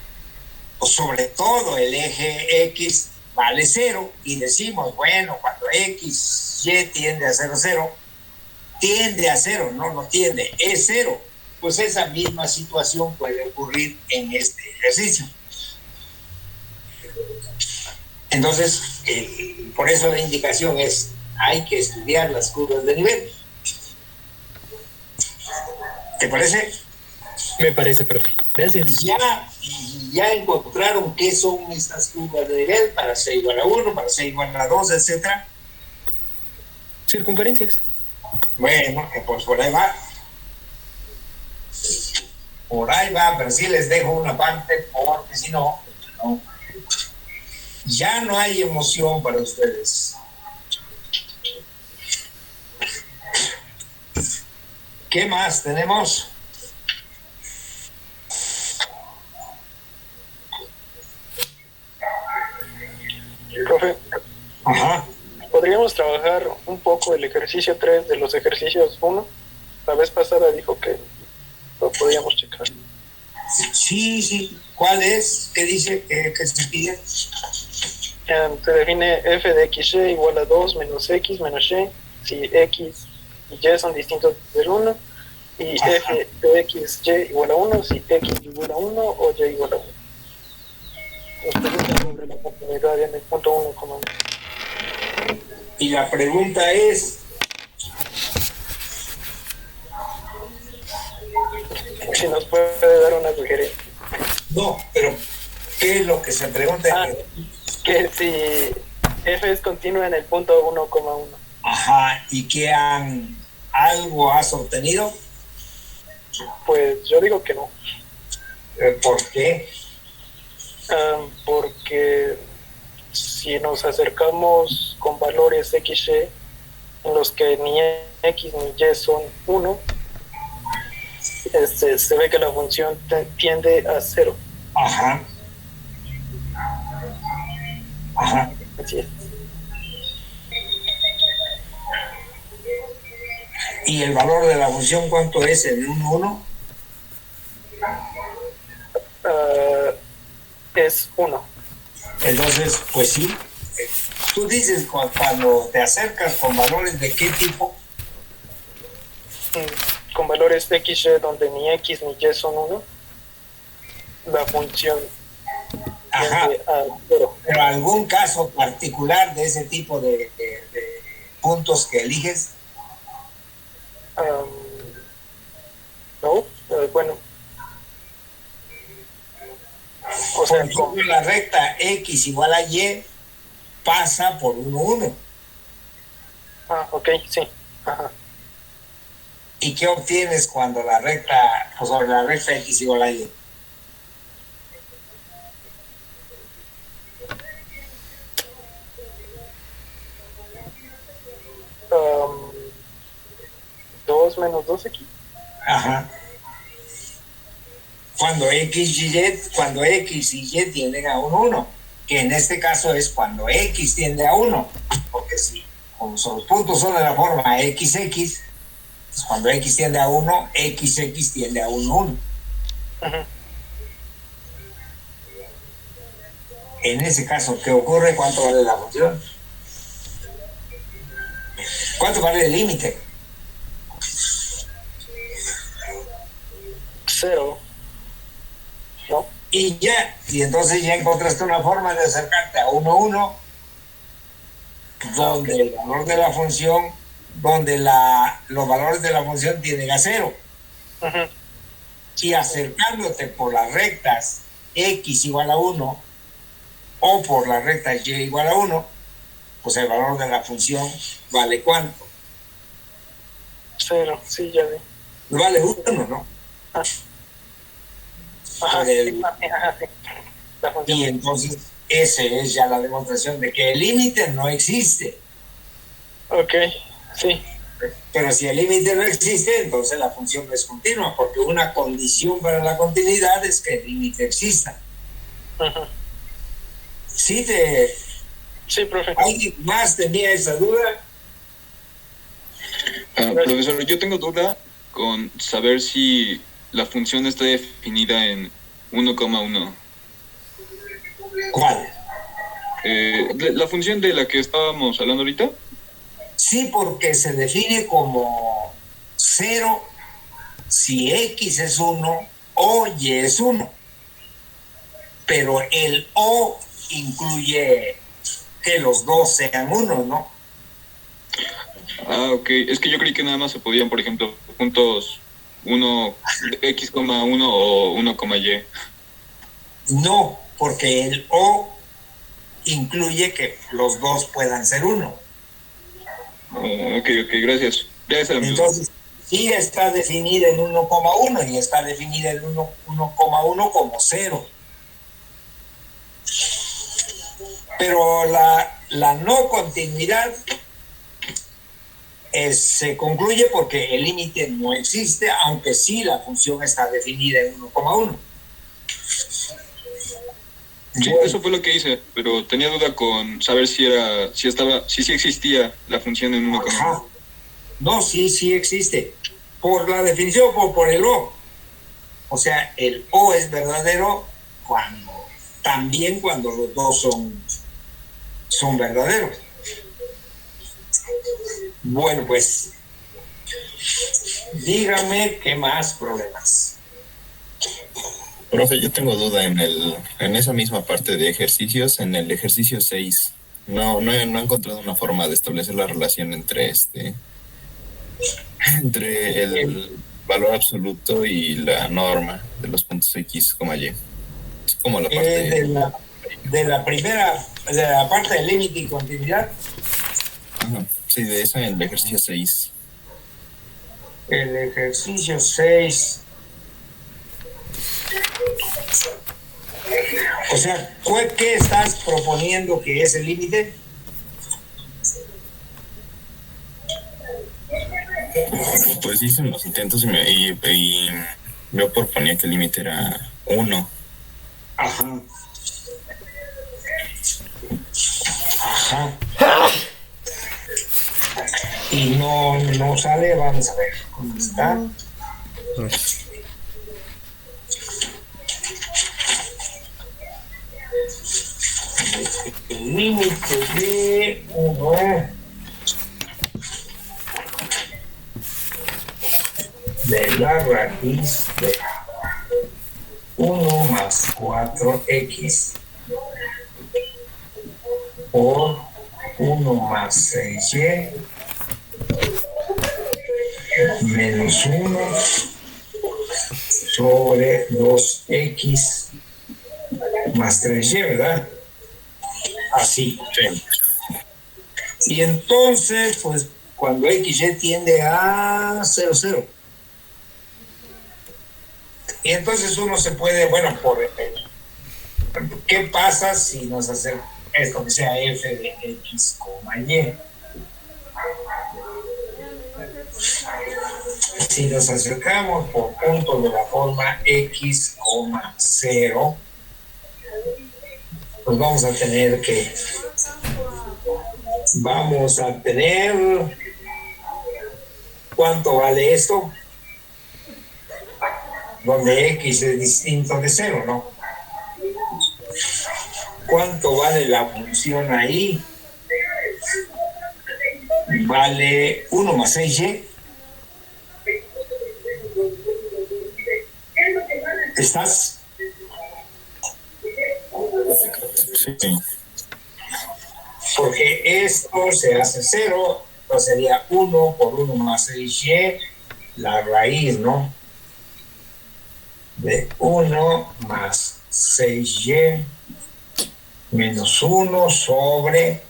o sobre todo el eje x vale 0, y decimos, bueno, cuando x, y tiende a 0, 0, tiende a 0, no tiende, es 0. Pues esa misma situación puede ocurrir en este ejercicio. Entonces, por eso la indicación es, hay que estudiar las curvas de nivel. ¿Te parece? Me parece, profe. Gracias. Ya encontraron qué son estas curvas de nivel para c igual a 1, para c igual a 2, etc. Circunferencias. Bueno, pues por ahí va. Por ahí va, pero sí les dejo una parte porque si no, ya no hay emoción para ustedes. ¿Qué más tenemos? Profe, Ajá. ¿podríamos trabajar un poco el ejercicio 3 de los ejercicios 1? La vez pasada dijo que lo podíamos checar. Sí. ¿Cuál es? ¿Qué dice? ¿Qué se pide? Se define f de xy igual a 2 menos x menos y, si x y y son distintos del 1, y f de xy igual a 1 si x igual a 1 o y igual a 1. Nos pregunta sobre la continuidad en el punto 1,1. Y la pregunta es, si nos puede dar una sugerencia. no, pero ¿qué es lo que se pregunta? Que si f es continua en el punto 1,1. Ajá, ¿y qué algo has obtenido? Pues yo digo que no. ¿Por qué? Porque si nos acercamos con valores XY en los que ni X ni Y son 1, se ve que la función tiende a 0. Ajá. Ajá. Así es. ¿Y el valor de la función cuánto es en 1, 1? Es 1. Entonces, pues sí. Tú dices cuando te acercas con valores de qué tipo. Con valores XY donde ni X ni Y son 1, la función Ajá. tiende a 0. Pero algún caso particular de ese tipo de puntos que eliges. No, bueno. O sea, Por ejemplo, la recta X igual a Y pasa por 1, 1. ok, sí. Ajá. ¿Y qué obtienes cuando la recta, o sobre la recta X igual a Y? Um, 2 menos 2X. Ajá. Cuando X y Y tienden a 1, 1, que en este caso es cuando X tiende a 1, porque si como los puntos son de la forma XX, pues cuando X tiende a 1, XX tiende a 1, 1. Uh-huh. En ese caso, ¿qué ocurre? ¿Cuánto vale la función? ¿Cuánto vale el límite? 0. ¿No? Y ya, y entonces ya encontraste una forma de acercarte a 1, 1, donde el valor de la función, donde los valores de la función tienden a 0. Uh-huh. Y acercándote por las rectas X igual a 1 o por las rectas Y igual a 1, pues el valor de la función vale ¿cuánto? 0, sí, ya vi. Vale 1, ¿no? Ajá, sí. La función. Y entonces esa es ya la demostración de que el límite no existe. Ok, sí. Pero si el límite no existe, entonces la función no es continua, porque una condición para la continuidad es que el límite exista. Uh-huh. Sí, profe. ¿Alguien más tenía esa duda? Profesor, yo tengo duda con saber si la función está definida en 1,1. ¿Cuál? La función de la que estábamos hablando ahorita. Sí, porque se define como 0 si X es 1 o Y es 1. Pero el O incluye que los dos sean 1, ¿no? Ok. Es que yo creí que nada más se podían, por ejemplo, puntos 1, X,1 o 1,Y. No, porque el O incluye que los dos puedan ser 1. Ok, gracias. Ya esa era mi duda. Entonces, sí está definida en 1,1 y está definida en 1,1 como 0. Pero la no continuidad se concluye porque el límite no existe, aunque sí la función está definida en 1,1. Sí, eso fue lo que hice, pero tenía duda con saber si existía la función en 1,1. Ajá. No, sí existe. Por la definición, por el O. O sea, el O es verdadero también cuando los dos son verdaderos. Bueno, pues, dígame qué más problemas. Profe, yo tengo duda en esa misma parte de ejercicios, en el ejercicio 6. No he encontrado una forma de establecer la relación entre el valor absoluto y la norma de los puntos X, Y. Es como la parte de la primera, de la parte del límite y continuidad. Ajá, sí, de esa en el ejercicio 6. El ejercicio 6. O sea, ¿qué estás proponiendo que es el límite? Pues hice unos intentos y yo proponía que el límite era 1. Ajá. Ajá. Y no sale, vamos a ver cómo está. El límite de 1 de la raíz de 1 más 4x por 1 más 6y menos 1 sobre 2x más 3y, ¿verdad? Así. Sí. Y entonces, pues, cuando XY tiende a 0, 0. Y entonces uno se puede, bueno, ¿qué pasa si nos hacemos esto que sea f de x, y? Si nos acercamos por puntos de la forma x, 0, pues vamos a tener ¿cuánto vale esto? Donde x es distinto de 0, ¿no? ¿Cuánto vale la función ahí? Vale 1 más 6y. ¿Estás? Sí. Porque esto se hace 0, entonces sería 1 por 1 más 6y, la raíz, ¿no? De 1 más 6y menos 1 sobre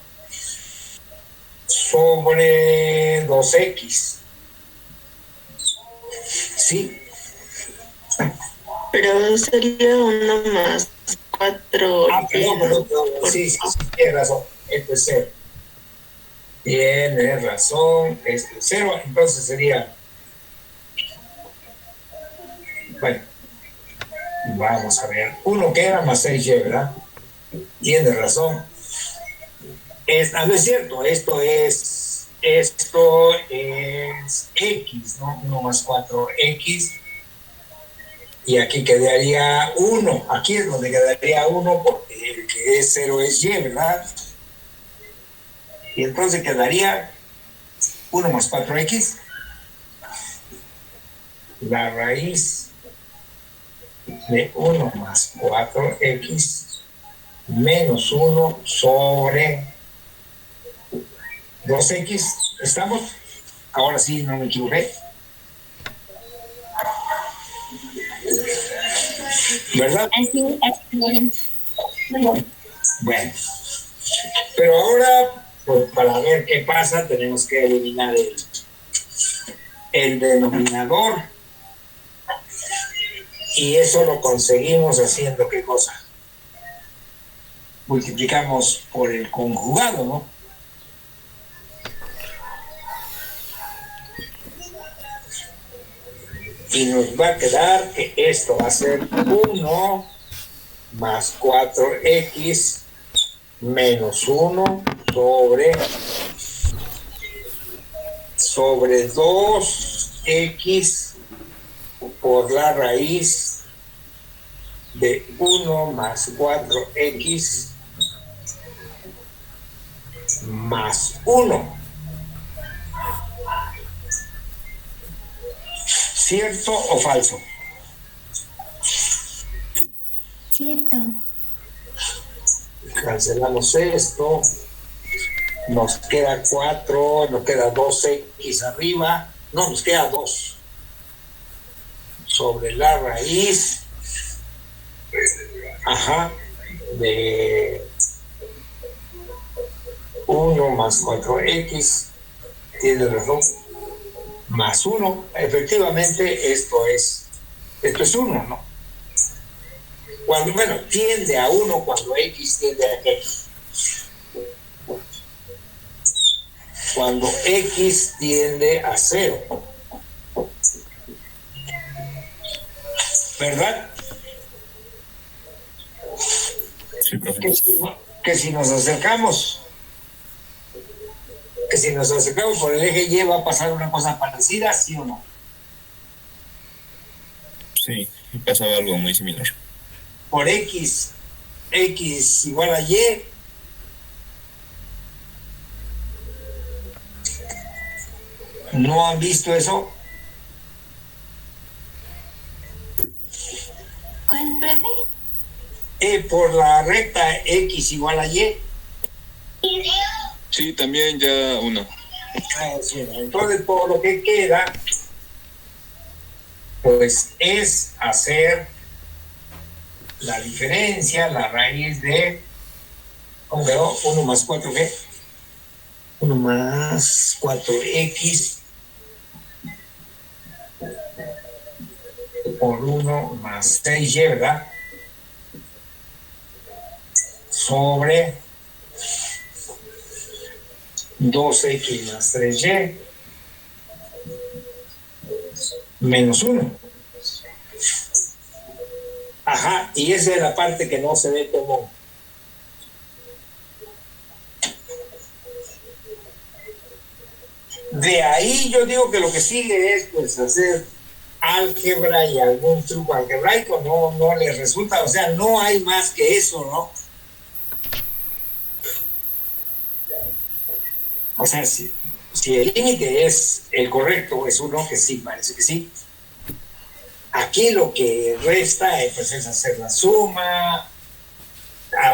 2x. ¿Sí? Pero sería 1 más 4. Perdón. Sí, tienes razón. Esto es 0. Tienes razón. Esto es 0. Entonces sería. Bueno. Vamos a ver. 1 queda más 6y, ¿verdad? Tienes razón. No es cierto. Esto es x, ¿no? 1 más 4x. Y aquí quedaría 1. Aquí es donde quedaría 1 porque el que es 0 es y, ¿verdad? Y entonces quedaría 1 más 4x. La raíz de 1 más 4x menos 1 sobre 2x. ¿Estamos? Ahora sí, no me equivoqué. ¿Verdad? Bueno, pero ahora, pues para ver qué pasa, tenemos que eliminar el denominador. Y eso lo conseguimos haciendo ¿qué cosa? Multiplicamos por el conjugado, ¿no? Y nos va a quedar que esto va a ser 1 más 4x menos 1 sobre 2x por la raíz de 1 más 4x más 1. ¿Cierto o falso? Cierto. Cancelamos esto. Nos queda 4, nos queda 2x arriba. No, nos queda 2. Sobre la raíz. Ajá. De 1 más 4x. Tiene razón. Más 1, efectivamente esto es 1, ¿no? cuando, bueno, tiende a 1 cuando X tiende a X. Cuando X tiende a 0. ¿Verdad? Sí, profe. Que si nos acercamos por el eje Y va a pasar una cosa parecida, ¿sí o no? Sí, pasaba algo muy similar. Por X igual a Y, ¿no han visto eso? ¿Cuál, profe? Por la recta X igual a Y. Sí, también ya uno. Sí, entonces, todo lo que queda, pues, es hacer la diferencia, la raíz de, ¿cómo quedó? 1 más 4, ¿qué? 1 más 4X por 1 más 6Y, ¿verdad? Sobre 2X más 3Y menos 1. Ajá, y esa es la parte que no se ve como. De ahí yo digo que lo que sigue es pues hacer álgebra y algún truco algebraico, no les resulta, o sea, no hay más que eso, ¿no? O sea, si el límite es el correcto, es 1, que sí, parece que sí. Aquí lo que resta pues, es hacer la suma,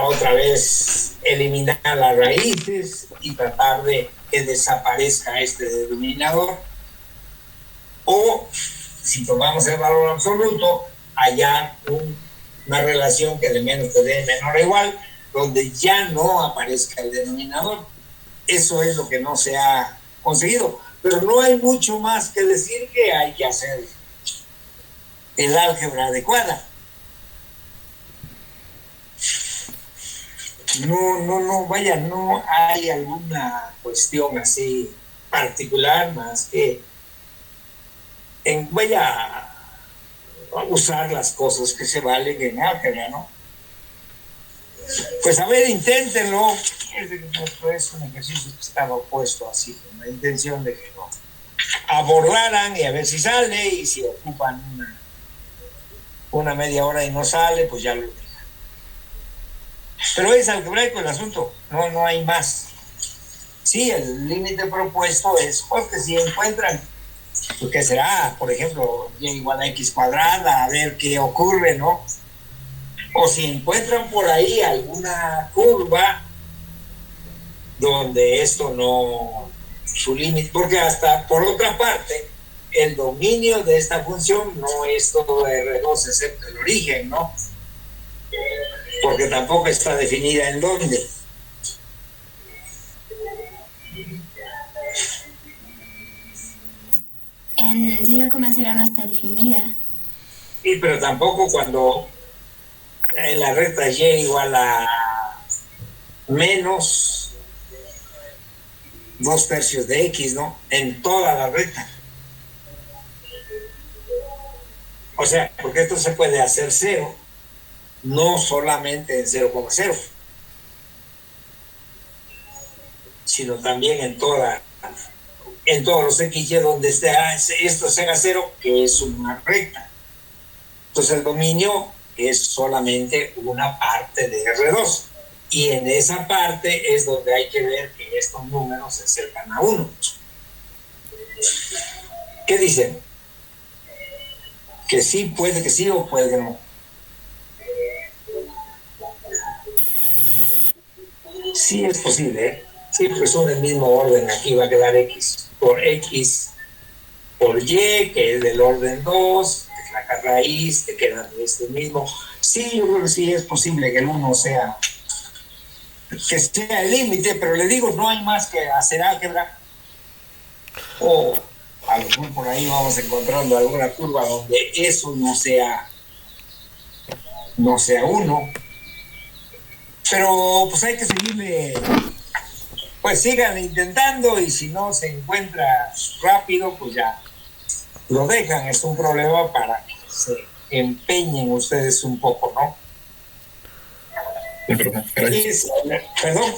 otra vez eliminar las raíces y tratar de que desaparezca este denominador. O, si tomamos el valor absoluto, hallar una relación que de menos te dé menor o igual, donde ya no aparezca el denominador. Eso es lo que no se ha conseguido. Pero no hay mucho más que decir, que hay que hacer el álgebra adecuada. No hay alguna cuestión así particular más que vaya a usar las cosas que se valen en álgebra, ¿no? Pues a ver, inténtenlo. Es un ejercicio que estaba puesto así, con la intención de que lo abordaran y a ver si sale, y si ocupan una media hora y no sale, pues ya lo digan. Pero es algebraico el asunto, no hay más. Sí, el límite propuesto es porque si encuentran, ¿qué será? Por ejemplo, y igual a x cuadrada, a ver qué ocurre, ¿no? O si encuentran por ahí alguna curva donde esto no, su límite, porque hasta por otra parte, el dominio de esta función no es todo R2 excepto el origen, ¿no? Porque tampoco está definida en dónde. En 0,0 no está definida. Sí, pero tampoco cuando en la recta Y igual a menos 2/3 de X, ¿no? En toda la recta. O sea, porque esto se puede hacer 0, no solamente en 0,0, sino también en todos los XY donde esto sea 0, que es una recta. Entonces el dominio es solamente una parte de R2. Y en esa parte es donde hay que ver que estos números se acercan a 1. ¿Qué dicen? Que sí, puede que sí o puede que no. Sí es posible, ¿eh? Sí, porque son del mismo orden. Aquí va a quedar X por Y, que es del orden 2, que es la raíz, que queda de este mismo. Sí, yo creo que sí es posible que el 1 sea el límite, pero le digo, no hay más que hacer álgebra. O a lo mejor por ahí vamos encontrando alguna curva donde eso no sea no sea 1. Pero pues hay que seguirle, pues sigan intentando, y si no se encuentra rápido, pues ya lo dejan. Es un problema para que se empeñen ustedes un poco, ¿no? Sí, profe, gracias. Perdón.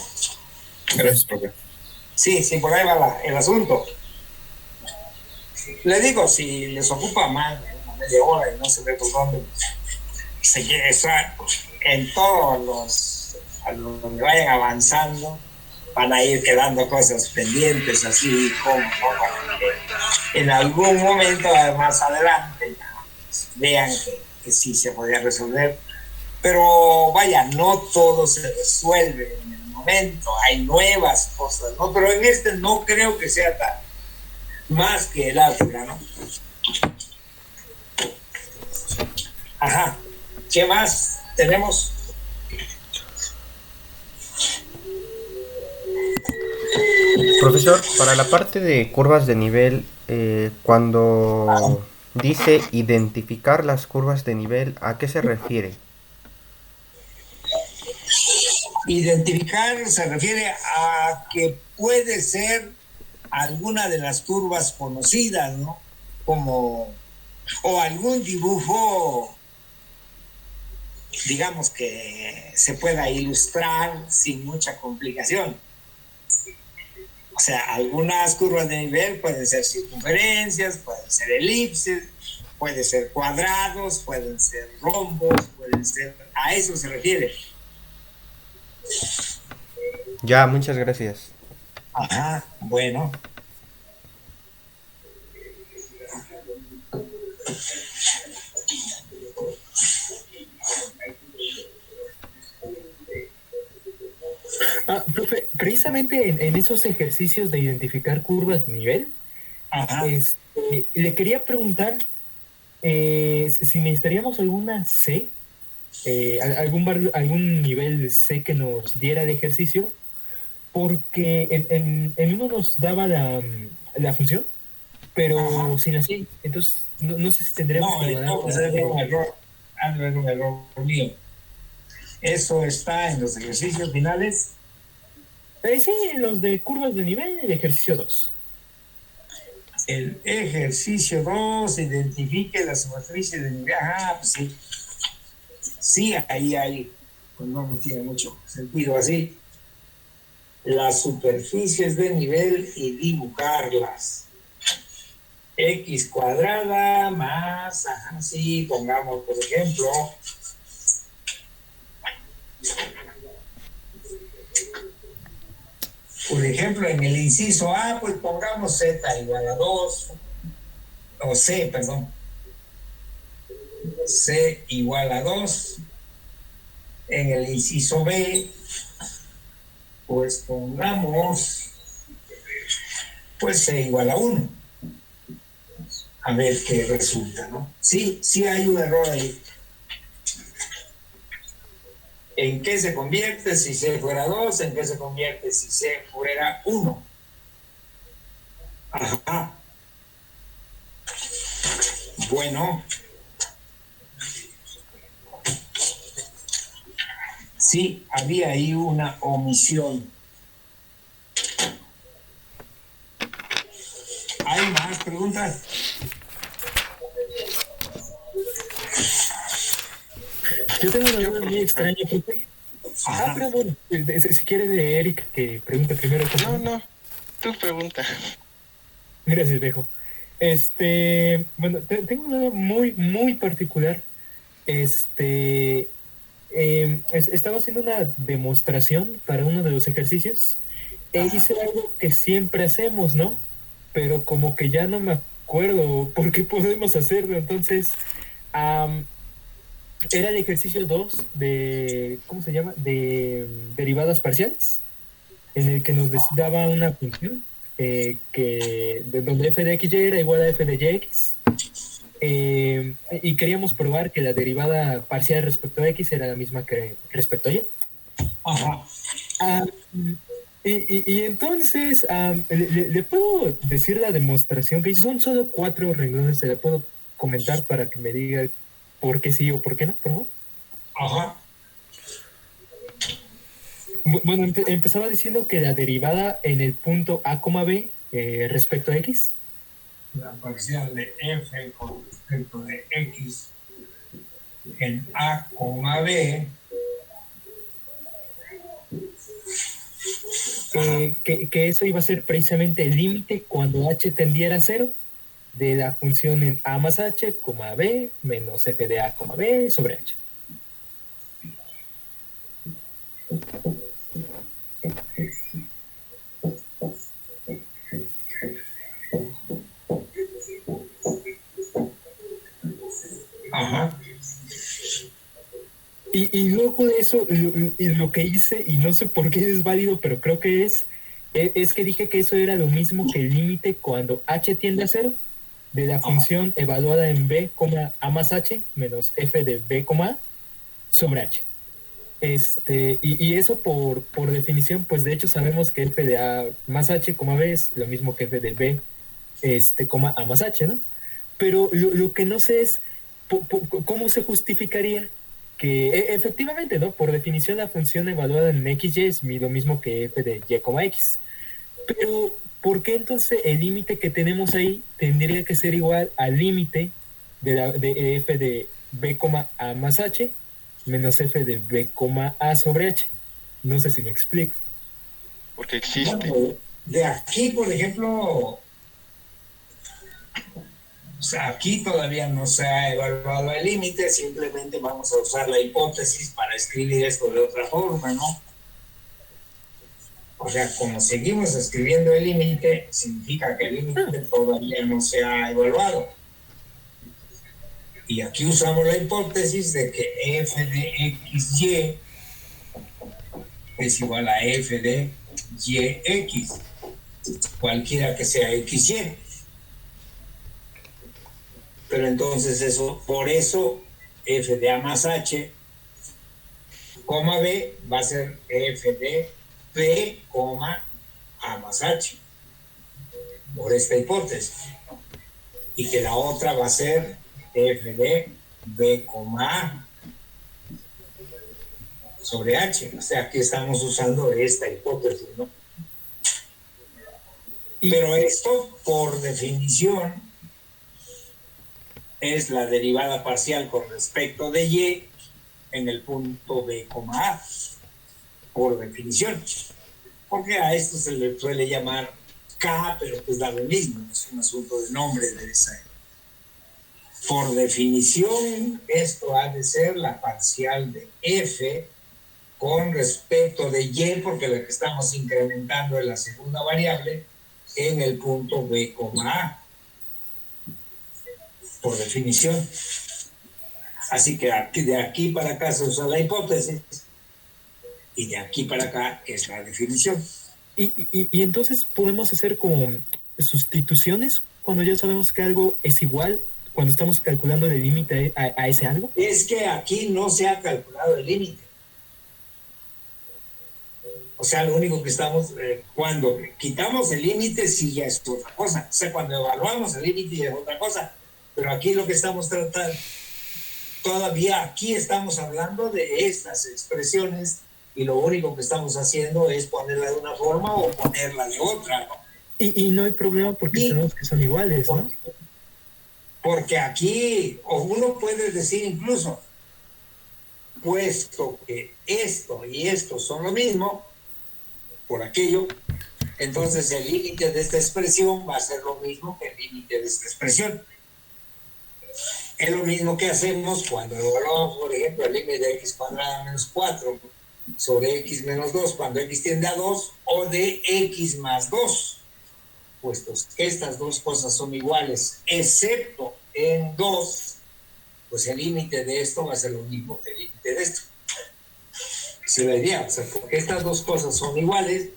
Gracias, profe. Sí, por ahí va el asunto. Le digo, si les ocupa más de una media hora y no se ve por dónde, se quiere estar en todos los, a donde vayan avanzando, van a ir quedando cosas pendientes, así como, ¿no? Para que en algún momento más adelante vean que sí se podía resolver. Pero vaya, no todo se resuelve en el momento, hay nuevas cosas, ¿no? Pero en este no creo que sea tan más que el álgebra, ¿no? Ajá. ¿Qué más tenemos? Profesor, para la parte de curvas de nivel, cuando dice identificar las curvas de nivel, ¿a qué se refiere? Identificar se refiere a que puede ser alguna de las curvas conocidas, ¿no? Como, o algún dibujo, digamos, que se pueda ilustrar sin mucha complicación. O sea, algunas curvas de nivel pueden ser circunferencias, pueden ser elipses, pueden ser cuadrados, pueden ser rombos, pueden ser... A eso se refiere. Ya, muchas gracias. Ajá, bueno. Profe, precisamente en esos ejercicios de identificar curvas de nivel, le quería preguntar si necesitaríamos alguna C, algún nivel C que nos diera el ejercicio, porque en uno nos daba la función, pero sin la C. Entonces, no sé si tendríamos que guardar. No, era un error mío. Eso está en los ejercicios finales. Sí, en los de curvas de nivel, el ejercicio 2. El ejercicio 2, identifique la superficie de nivel. Pues sí. Sí, ahí. Pues no tiene mucho sentido así. Las superficies de nivel y dibujarlas. X cuadrada más, sí, pongamos, por ejemplo, en el inciso A, pues pongamos Z igual a 2, o C, perdón, C igual a 2. En el inciso B, pues pongamos, pues C igual a 1. A ver qué resulta, ¿no? Sí hay un error ahí. ¿En qué se convierte si C fuera 2? ¿En qué se convierte si C fuera 1? Ajá. Bueno. Sí, había ahí una omisión. ¿Hay más preguntas? Yo tengo una duda muy extraña, profe. Pero bueno, si quiere de Eric, que pregunte primero. No, tú pregunta. Gracias, viejo. Bueno, tengo una duda muy, muy particular. Estaba haciendo una demostración para uno de los ejercicios e hice algo que siempre hacemos, ¿no? Pero como que ya no me acuerdo por qué podemos hacerlo. Entonces, era el ejercicio 2 de, ¿cómo se llama? De derivadas parciales, en el que nos daba una función donde f de xy era igual a f de yx, y queríamos probar que la derivada parcial respecto a x era la misma que respecto a y. Ajá. Y entonces, ¿le puedo decir la demostración que hice? Son solo 4 renglones, se la puedo comentar para que me diga por qué sí o por qué no, por favor. Ajá. Bueno, empezaba diciendo que la derivada en el punto A, B respecto a X. La parcial de f con respecto de x en A, B. Que eso iba a ser precisamente el límite cuando h tendiera a 0 de la función en A más h, b, menos f de A, b sobre h. Ajá. Y luego de eso, lo que hice, y no sé por qué es válido, pero creo que es que dije que eso era lo mismo que el límite cuando h tiende a 0 de la función evaluada en b, a más h menos f de b, a sobre h. Y eso por definición, pues de hecho sabemos que f de a más h, b es lo mismo que f de b, a más h, ¿no? Pero lo que no sé es cómo se justificaría que efectivamente, ¿no? Por definición la función evaluada en xy es lo mismo que f de y, x. Pero, ¿por qué entonces el límite que tenemos ahí tendría que ser igual al límite de f de b, a más h menos f de b, a sobre h? No sé si me explico. Porque existe. Bueno, de aquí, por ejemplo, o sea, aquí todavía no se ha evaluado el límite, simplemente vamos a usar la hipótesis para escribir esto de otra forma, ¿no? O sea, como seguimos escribiendo el límite, significa que el límite todavía no se ha evaluado. Y aquí usamos la hipótesis de que f de xy es igual a f de yx, cualquiera que sea xy. Pero entonces eso, por eso f de a más h, b va a ser f de b, a más h, por esta hipótesis. Y que la otra va a ser f de b, a sobre h. O sea, aquí estamos usando esta hipótesis, ¿no? Pero esto, por definición, es la derivada parcial con respecto de y en el punto b, a, por definición. Porque a esto se le suele llamar k, pero pues da lo mismo, es un asunto de nombre de esa. Por definición, esto ha de ser la parcial de f con respecto de y, porque la que estamos incrementando es la segunda variable en el punto b, a. Por definición. Así que de aquí para acá se usa la hipótesis y de aquí para acá es la definición. Y entonces podemos hacer como sustituciones cuando ya sabemos que algo es igual, cuando estamos calculando el límite a ese algo. Es que aquí no se ha calculado el límite. O sea, lo único que estamos, cuando quitamos el límite, sí ya es otra cosa. O sea, cuando evaluamos el límite ya es otra cosa. Pero aquí lo que estamos tratando, todavía aquí estamos hablando de estas expresiones y lo único que estamos haciendo es ponerla de una forma o ponerla de otra, ¿no? Y no hay problema porque sabemos que son iguales, ¿no? Porque aquí, o uno puede decir incluso, puesto que esto y esto son lo mismo, por aquello, entonces el límite de esta expresión va a ser lo mismo que el límite de esta expresión. Es lo mismo que hacemos cuando evaluamos, por ejemplo, el límite de x cuadrada menos 4 sobre x menos 2 cuando x tiende a 2 o de x más 2, puesto que estas dos cosas son iguales, excepto en 2, pues el límite de esto va a ser lo mismo que el límite de esto. ¿Se la idea? O sea, porque estas dos cosas son iguales,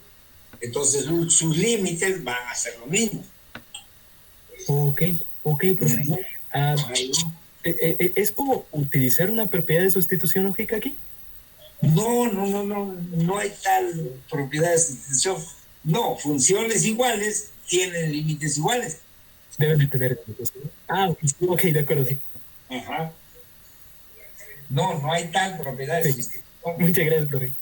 entonces sus límites van a ser lo mismo. Ok, perfecto. ¿Es como utilizar una propiedad de sustitución lógica aquí? No hay tal propiedad de sustitución. No, funciones iguales tienen límites iguales. Deben de tener límites. Ok, de acuerdo, sí. Ajá. No hay tal propiedad de sustitución. Muchas gracias, profe.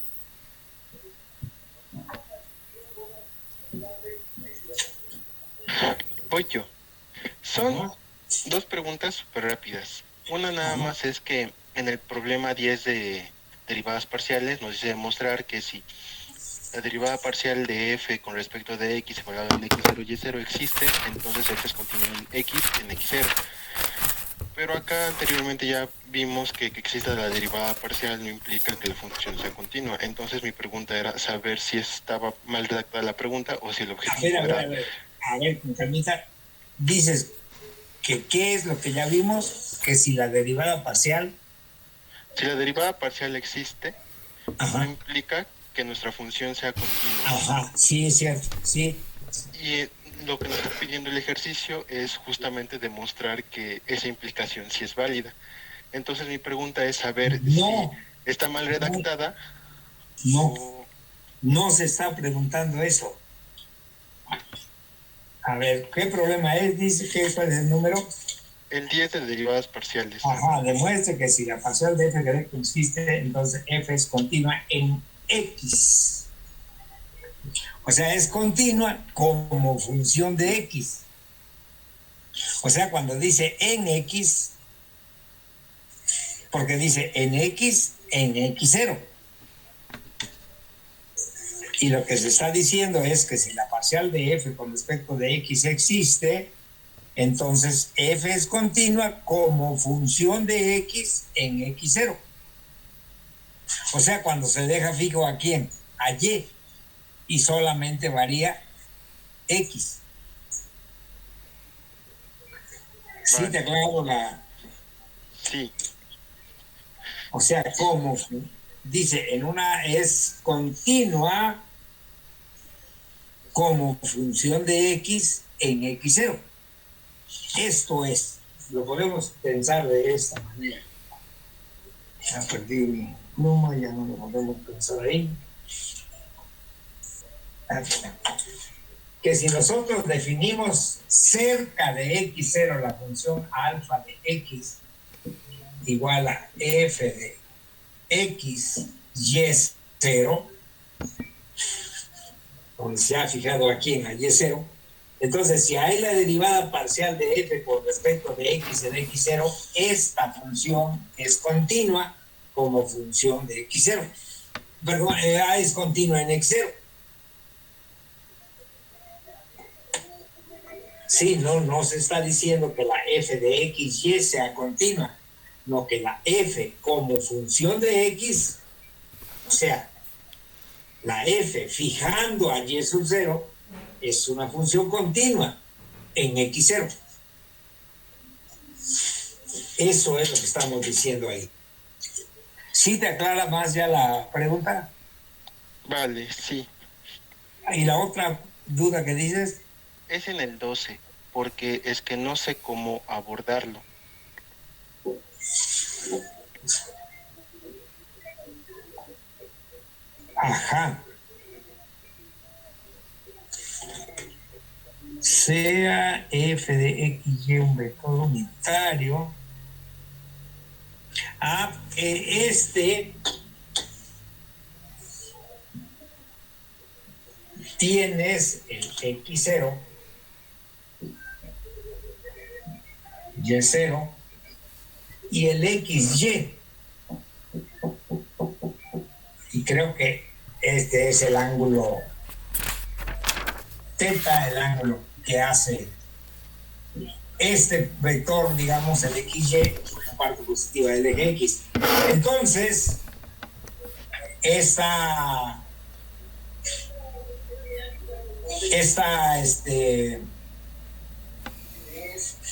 Voy yo. Son dos preguntas súper rápidas. Una nada más es que en el problema 10 de derivadas parciales nos dice demostrar que si la derivada parcial de f con respecto de x evaluado en x0 y y0 existe, entonces f es continuo en x en x0. Pero acá anteriormente ya vimos que exista la derivada parcial no implica que la función sea continua. Entonces mi pregunta era saber si estaba mal redactada la pregunta o si el objetivo era... A ver, con calmita, dices que ¿qué es lo que ya vimos? Que si la derivada parcial... Si la derivada parcial existe, no implica que nuestra función sea continua. Ajá, sí, es cierto, sí. Y lo que nos está pidiendo el ejercicio es justamente demostrar que esa implicación sí es válida. Entonces mi pregunta es saber si está mal redactada. No se está preguntando eso. A ver, ¿qué problema es? Dice que ¿cuál es el número? El 10 de derivadas parciales. Ajá, demuestre que si la parcial de f consiste, entonces f es continua en x. O sea, es continua como función de x. O sea, cuando dice en x, porque dice en x0. Y lo que se está diciendo es que si la parcial de f con respecto de x existe, entonces f es continua como función de x en x0. O sea, cuando se deja fijo ¿a quién? A y. Y solamente varía x. ¿Sí te aclaro la...? Sí. O sea, como dice, en una es continua como función de x en x0. Esto es, lo podemos pensar de esta manera. Ya perdí mi pluma, ya no lo podemos pensar ahí. Que si nosotros definimos cerca de x0 la función alfa de x igual a f de x y0, donde se ha fijado aquí en la y0, entonces si hay la derivada parcial de f con respecto de x en x0, esta función es continua como función de x0. Perdón, es continua en x0. Sí, no se está diciendo que la f de x y sea continua, no que la f como función de x, o sea, la f fijando a y sub 0 es una función continua en x0. Eso es lo que estamos diciendo ahí. ¿Sí te aclara más ya la pregunta? Vale, sí. ¿Y la otra duda que dices? Es en el 12, porque es que no sé cómo abordarlo. Ajá. Sea f de x y un vector unitario. Tienes el x0, y0 y el xy. Y creo que este es el ángulo teta, el ángulo que hace este vector, digamos, el xy, la parte positiva del eje x. Entonces, esta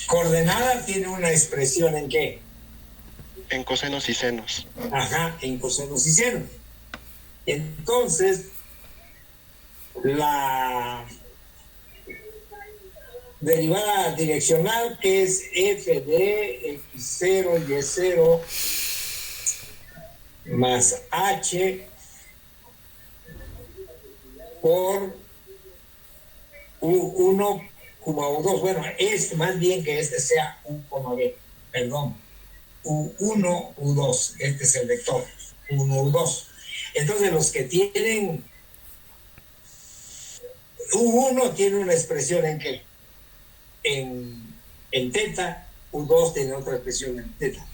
coordenada tiene una expresión ¿en qué? En cosenos y senos. Ajá, en cosenos y senos. Entonces, la derivada direccional, que es f de x0 y0 más h por u1, u2. Bueno, es más bien que este sea u, b, perdón, U1, U2. Este es el vector, 1, U2. Entonces los que tienen U1 tiene una expresión en qué? En teta, U2 tiene otra expresión en teta.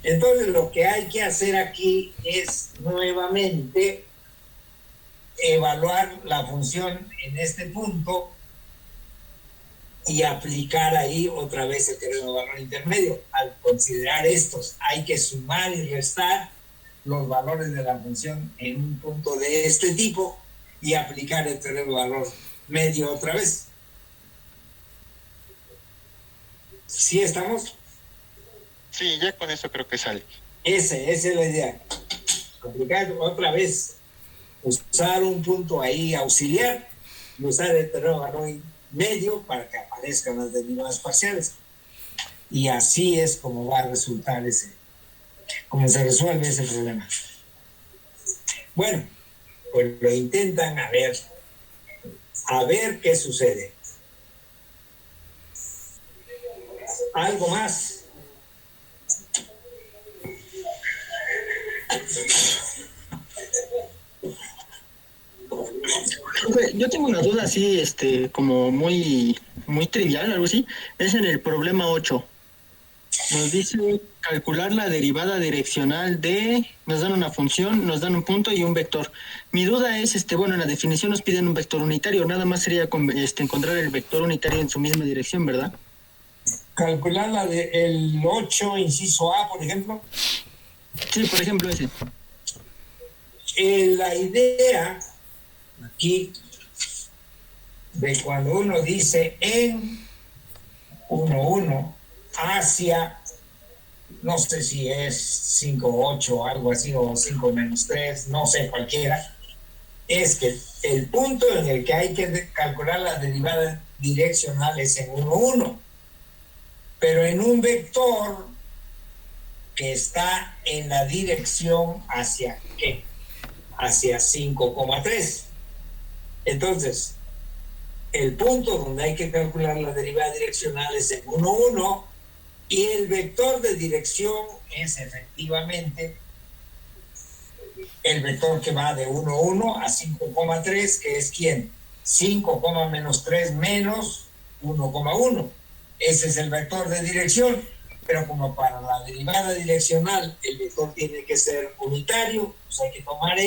Entonces lo que hay que hacer aquí es nuevamente evaluar la función en este punto y aplicar ahí otra vez el teorema de valor intermedio. Al considerar estos, hay que sumar y restar los valores de la función en un punto de este tipo y aplicar el teorema de valor medio otra vez. ¿Sí estamos? Sí, ya con eso creo que sale. Esa es la idea. Aplicar otra vez, usar un punto ahí auxiliar y usar el teorema de valor medio para que aparezcan las derivadas parciales. Y así es como va a resultar como se resuelve ese problema. Bueno, pues lo intentan a ver qué sucede. ¿Algo más? Yo tengo una duda así, como muy trivial, algo así. Es en el problema 8. Nos dice calcular la derivada direccional de, nos dan una función, nos dan un punto y un vector. Mi duda es, bueno, en la definición nos piden un vector unitario, nada más sería encontrar el vector unitario en su misma dirección, ¿verdad? Calcular la del 8, inciso A, por ejemplo. Sí, por ejemplo ese. La idea aquí de cuando uno dice en 1, hacia, no sé si es 5, 8 o algo así, o 5 menos 3, no sé, cualquiera, es que el punto en el que hay que calcular la derivada direccional es en 1, pero en un vector que está en la dirección hacia ¿qué? Hacia 5,3. Entonces, el punto donde hay que calcular la derivada direccional es en 1, y el vector de dirección es efectivamente el vector que va de 1 a 5,3, que es ¿quién? 5, menos 3 menos 1,1. Ese es el vector de dirección, pero como para la derivada direccional el vector tiene que ser unitario, pues hay que tomar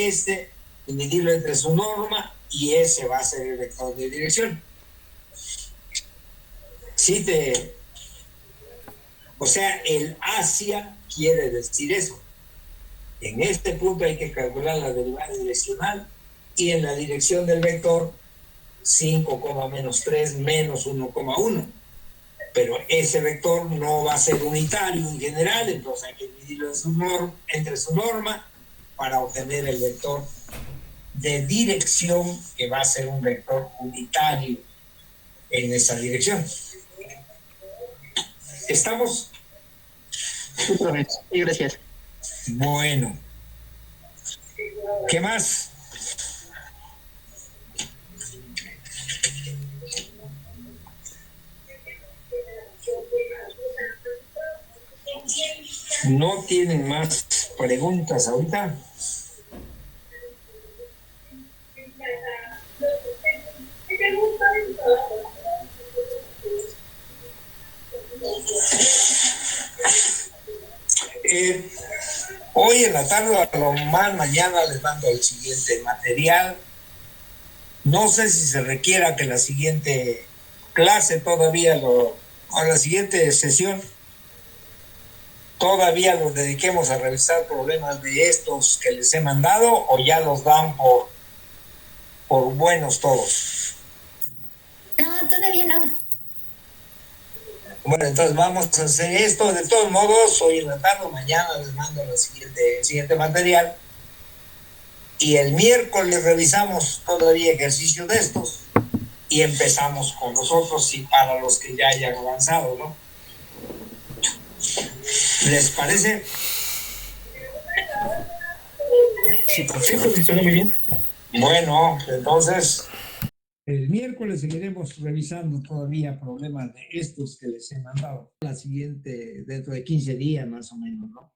dividirlo entre su norma, y ese va a ser el vector de dirección. O sea, el hacia quiere decir eso. En este punto hay que calcular la derivada direccional, y en la dirección del vector 5, menos 3 menos 1,1. Pero ese vector no va a ser unitario en general, entonces hay que dividirlo entre su norma para obtener el vector de dirección, que va a ser un vector unitario en esa dirección. ¿Estamos? Sí, gracias. Bueno. ¿Qué más? ¿No tienen más preguntas ahorita? Hoy en la tarde, a lo más mañana, les mando el siguiente material. No sé si se requiera que la siguiente clase todavía a la siguiente sesión todavía los dediquemos a revisar problemas de estos que les he mandado, o ya los dan por buenos todos. No, todavía no. Bueno, entonces vamos a hacer esto. De todos modos, hoy en la tarde, mañana les mando el siguiente material. Y el miércoles revisamos todavía ejercicios de estos. Y empezamos con los otros, y para los que ya hayan avanzado, ¿no? ¿Les parece? Sí, profesor, está muy bien. Bueno, entonces El miércoles seguiremos revisando todavía problemas de estos que les he mandado. La siguiente, dentro de 15 días más o menos, ¿no?